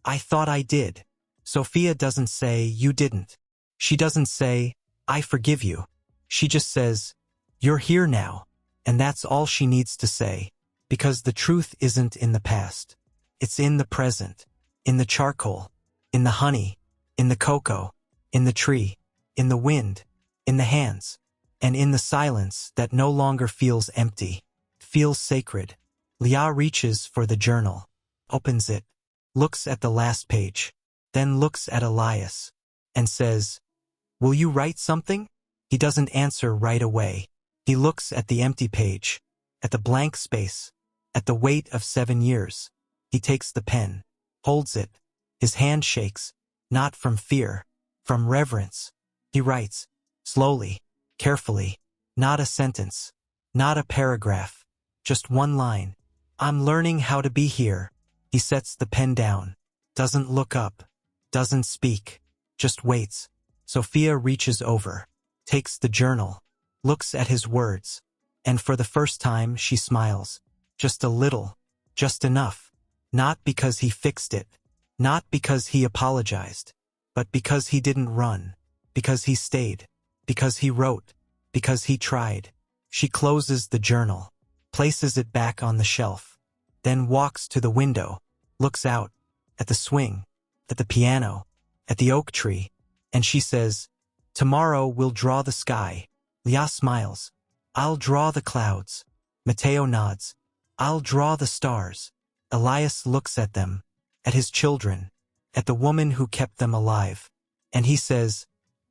"I thought I did." Sophia doesn't say, "You didn't." She doesn't say, "I forgive you." She just says, "You're here now." And that's all she needs to say, because the truth isn't in the past. It's in the present, in the charcoal, in the honey, in the cocoa, in the tree, in the wind, in the hands, and in the silence that no longer feels empty, feels sacred. Leah reaches for the journal, opens it, looks at the last page, then looks at Elias, and says, "Will you write something?" He doesn't answer right away. He looks at the empty page, at the blank space, at the weight of 7 years. He takes the pen, holds it. His hand shakes, not from fear, from reverence. He writes, slowly, carefully, not a sentence, not a paragraph, just one line. "I'm learning how to be here." He sets the pen down, doesn't look up, doesn't speak, just waits. Sophia reaches over, takes the journal, looks at his words, and for the first time she smiles. Just a little, just enough. Not because he fixed it, not because he apologized, but because he didn't run, because he stayed, because he wrote, because he tried. She closes the journal, places it back on the shelf, then walks to the window, looks out, at the swing, at the piano, at the oak tree, and she says, "Tomorrow we'll draw the sky." Leah smiles. "I'll draw the clouds." Matteo nods. "I'll draw the stars." Elias looks at them, at his children, at the woman who kept them alive, and he says,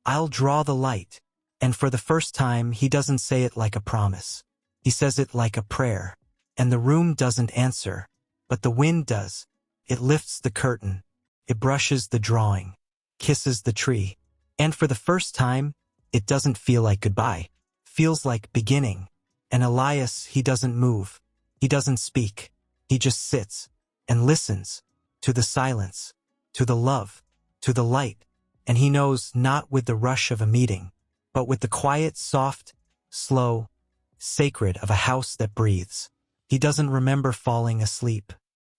"I'll draw the light." And for the first time he doesn't say it like a promise. He says it like a prayer. And the room doesn't answer, but the wind does. It lifts the curtain. It brushes the drawing, kisses the tree. And for the first time, it doesn't feel like goodbye. Feels like beginning. And Elias, he doesn't move. He doesn't speak. He just sits and listens to the silence, to the love, to the light. And he knows not with the rush of a meeting, but with the quiet, soft, slow, sacred of a house that breathes. He doesn't remember falling asleep.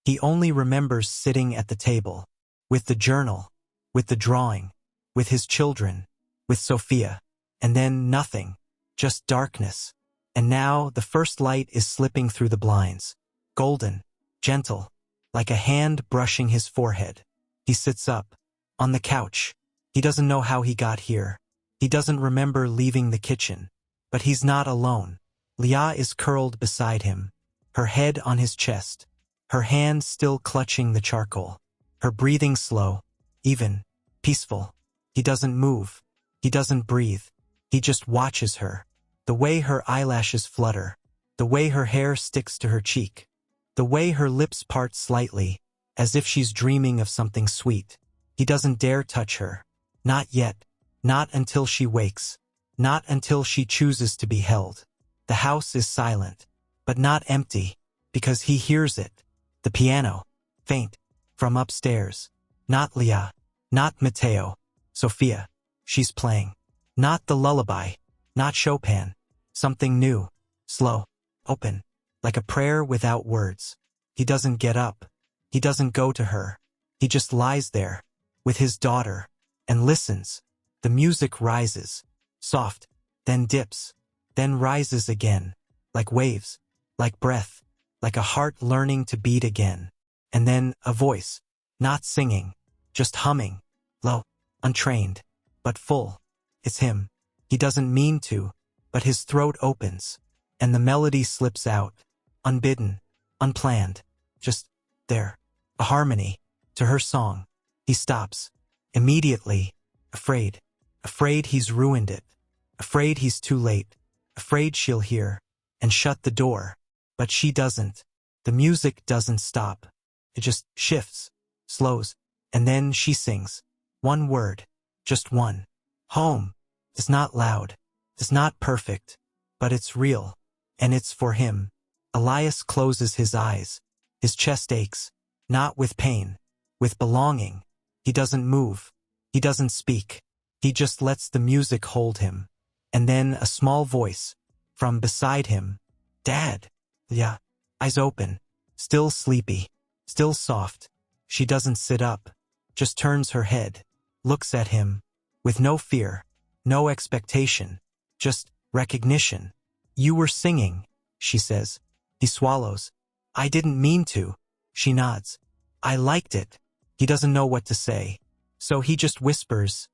He only remembers sitting at the table, with the journal, with the drawing, with his children, with Sophia, and then nothing, just darkness. And now the first light is slipping through the blinds, golden, gentle, like a hand brushing his forehead. He sits up, on the couch. He doesn't know how he got here. He doesn't remember leaving the kitchen. But he's not alone. Leah is curled beside him, her head on his chest, her hand still clutching the charcoal, her breathing slow, even, peaceful. He doesn't move. He doesn't breathe. He just watches her. The way her eyelashes flutter, the way her hair sticks to her cheek, the way her lips part slightly, as if she's dreaming of something sweet. He doesn't dare touch her. Not yet. Not until she wakes. Not until she chooses to be held. The house is silent, but not empty, because he hears it. The piano, faint, from upstairs. Not Leah. Not Matteo. Sophia. She's playing. Not the lullaby. Not Chopin. Something new. Slow. Open. Like a prayer without words. He doesn't get up. He doesn't go to her. He just lies there, with his daughter, and listens. The music rises, soft, then dips, then rises again, like waves, like breath, like a heart learning to beat again. And then a voice, not singing, just humming, low, untrained, but full. It's him. He doesn't mean to, but his throat opens, and the melody slips out, unbidden, unplanned, just there, a harmony, to her song. He stops, immediately, afraid he's ruined it, afraid he's too late, afraid she'll hear, and shut the door. But she doesn't. The music doesn't stop. It just shifts, slows, and then she sings. One word, just one. Home. It's not loud. It's not perfect. But it's real. And it's for him. Elias closes his eyes. His chest aches. Not with pain. With belonging. He doesn't move. He doesn't speak. He just lets the music hold him. And then a small voice, from beside him. "Dad." Yeah. Eyes open. Still sleepy. Still soft. She doesn't sit up. Just turns her head. Looks at him. With no fear. No expectation. Just recognition. "You were singing," she says. He swallows. "I didn't mean to." She nods. "I liked it." He doesn't know what to say. So he just whispers,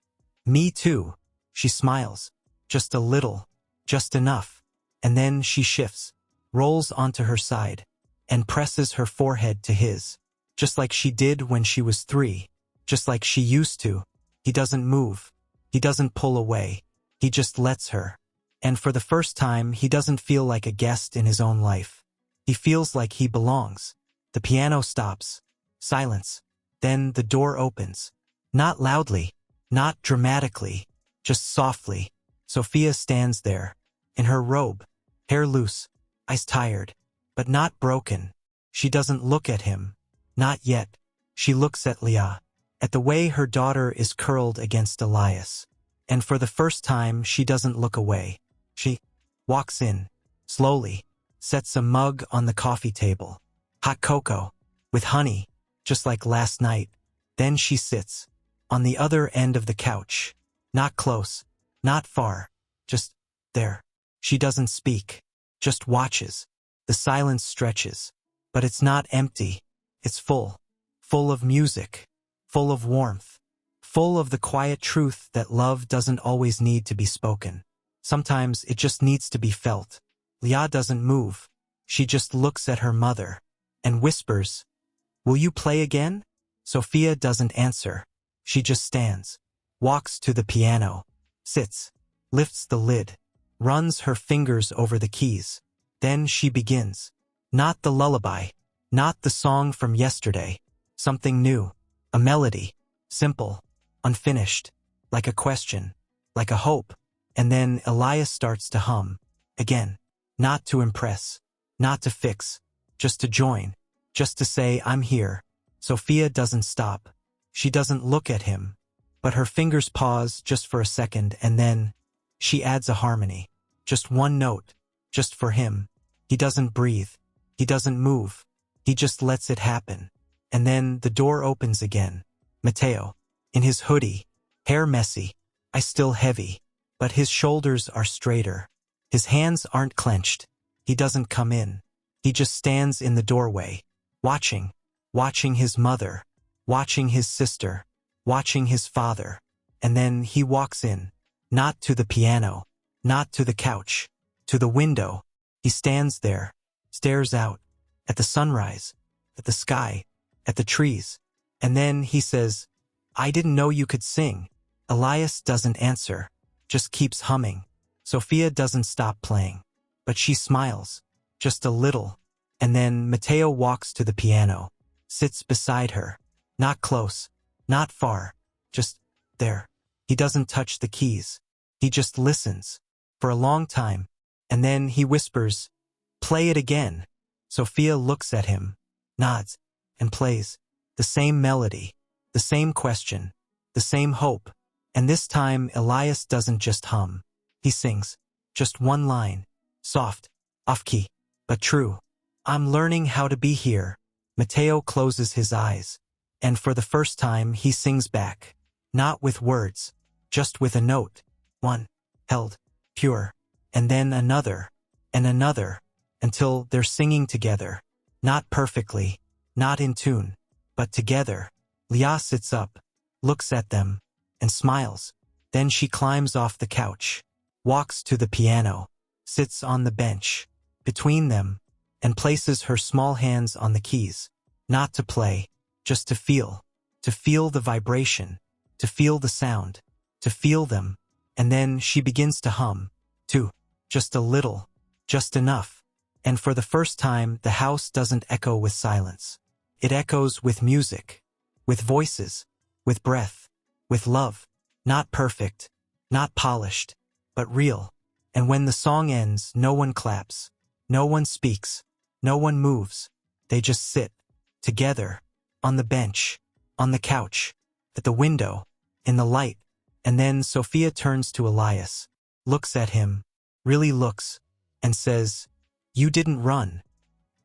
"Me too." She smiles. Just a little. Just enough. And then she shifts, rolls onto her side, and presses her forehead to his. Just like she did when she was 3. Just like she used to. He doesn't move. He doesn't pull away. He just lets her. And for the first time, he doesn't feel like a guest in his own life. He feels like he belongs. The piano stops. Silence. Then the door opens. Not loudly, not dramatically, just softly. Sophia stands there, in her robe, hair loose, eyes tired, but not broken. She doesn't look at him. Not yet. She looks at Leah, at the way her daughter is curled against Elias. And for the first time, she doesn't look away. She walks in, slowly, sets a mug on the coffee table. Hot cocoa, with honey, just like last night. Then she sits, on the other end of the couch. Not close, not far, just there. She doesn't speak, just watches. The silence stretches. But it's not empty. It's full. Full of music. Full of warmth. Full of the quiet truth that love doesn't always need to be spoken. Sometimes it just needs to be felt. Leah doesn't move. She just looks at her mother and whispers, "Will you play again?" Sophia doesn't answer. She just stands, walks to the piano, sits, lifts the lid, runs her fingers over the keys. Then she begins. Not the lullaby, not the song from yesterday. Something new, a melody, simple, unfinished, like a question, like a hope. And then Elias starts to hum, again, not to impress, not to fix, just to join, just to say, "I'm here." Sophia doesn't stop. She doesn't look at him, but her fingers pause just for a second, and then she adds a harmony, just one note, just for him. He doesn't breathe. He doesn't move. He just lets it happen. And then the door opens again. Mateo, in his hoodie, hair messy, eyes still heavy, but his shoulders are straighter. His hands aren't clenched. He doesn't come in. He just stands in the doorway, watching his mother, watching his sister, watching his father. And then he walks in, not to the piano, not to the couch, to the window. He stands there, stares out, at the sunrise, at the sky, at the trees. And then he says, "I didn't know you could sing." Elias doesn't answer, just keeps humming. Sophia doesn't stop playing, but she smiles, just a little. And then Mateo walks to the piano, sits beside her, not close, not far, just there. He doesn't touch the keys. He just listens, for a long time. And then he whispers, "Play it again." Sophia looks at him, nods, and plays. The same melody, the same question, the same hope. And this time Elias doesn't just hum. He sings, just one line, soft, off-key, but true. "I'm learning how to be here." Mateo closes his eyes, and for the first time he sings back, not with words, just with a note. One, held, pure, and then another, and another, until they're singing together. Not perfectly, not in tune, but together. Leah sits up, looks at them, and smiles. Then she climbs off the couch, walks to the piano, sits on the bench, between them, and places her small hands on the keys. Not to play, just to feel the vibration, to feel the sound, to feel them. And then she begins to hum, too, just a little, just enough. And for the first time, the house doesn't echo with silence. It echoes with music, with voices, with breath, with love. Not perfect, not polished, but real. And when the song ends, no one claps, no one speaks, no one moves. They just sit, together, on the bench, on the couch, at the window, in the light. And then Sophia turns to Elias, looks at him, really looks, and says, "You didn't run."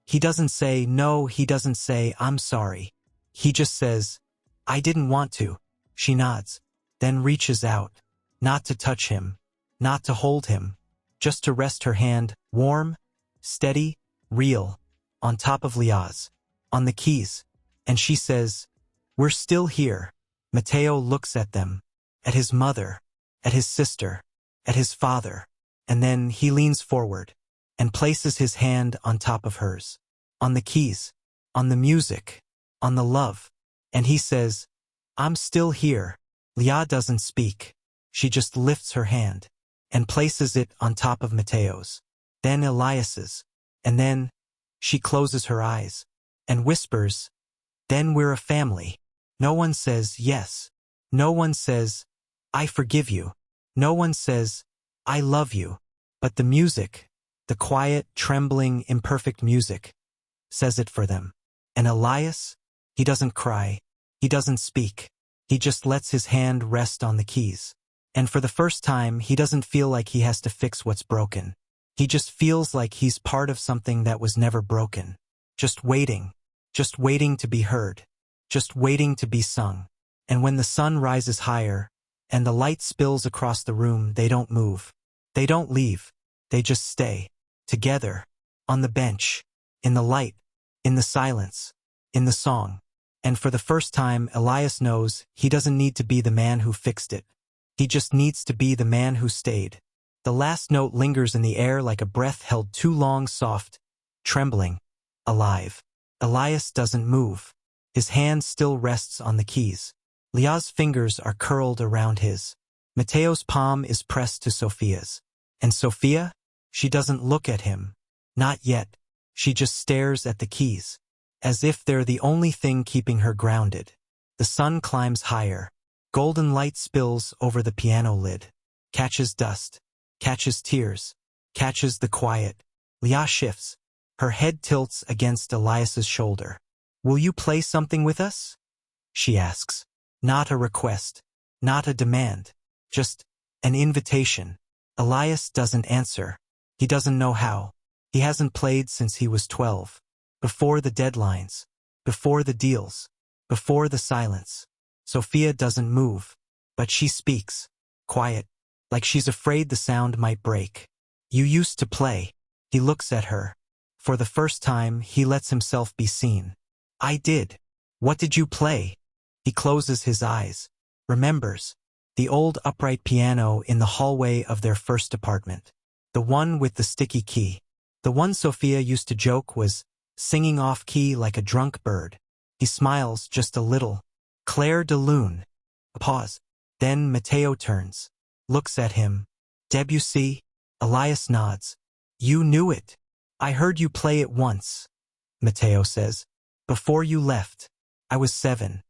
He doesn't say no, he doesn't say "I'm sorry." He just says, "I didn't want to." She nods, then reaches out, not to touch him, not to hold him, just to rest her hand, warm, steady, real, on top of Leah's, on the keys. And she says, "We're still here." Mateo looks at them, at his mother, at his sister, at his father, and then he leans forward and places his hand on top of hers, on the keys, on the music, on the love. And he says, "I'm still here." Leah doesn't speak. She just lifts her hand and places it on top of Mateo's, then Elias's, and then she closes her eyes and whispers, "Then we're a family." No one says yes. No one says, "I forgive you." No one says, "I love you." But the music, the quiet, trembling, imperfect music, says it for them. And Elias, he doesn't cry. He doesn't speak. He just lets his hand rest on the keys. And for the first time, he doesn't feel like he has to fix what's broken. He just feels like he's part of something that was never broken. Just waiting to be heard, just waiting to be sung. And when the sun rises higher, and the light spills across the room, they don't move. They don't leave. They just stay. Together. On the bench. In the light. In the silence. In the song. And for the first time, Elias knows he doesn't need to be the man who fixed it. He just needs to be the man who stayed. The last note lingers in the air like a breath held too long, soft, trembling, alive. Elias doesn't move. His hand still rests on the keys. Leah's fingers are curled around his. Mateo's palm is pressed to Sophia's. And Sophia? She doesn't look at him. Not yet. She just stares at the keys, as if they're the only thing keeping her grounded. The sun climbs higher. Golden light spills over the piano lid. Catches dust. Catches tears. Catches the quiet. Leah shifts. Her head tilts against Elias's shoulder. "Will you play something with us?" she asks. Not a request. Not a demand. Just an invitation. Elias doesn't answer. He doesn't know how. He hasn't played since he was 12. Before the deadlines. Before the deals. Before the silence. Sophia doesn't move. But she speaks. Quiet. Like she's afraid the sound might break. "You used to play." He looks at her. For the first time, he lets himself be seen. "I did." "What did you play?" He closes his eyes. Remembers. The old upright piano in the hallway of their first apartment. The one with the sticky key. The one Sophia used to joke was singing off-key like a drunk bird. He smiles just a little. Claire de Lune. A pause. Then Mateo turns. Looks at him. "Debussy?" Elias nods. "You knew it. I heard you play it once." Mateo says. "Before you left. I was 7.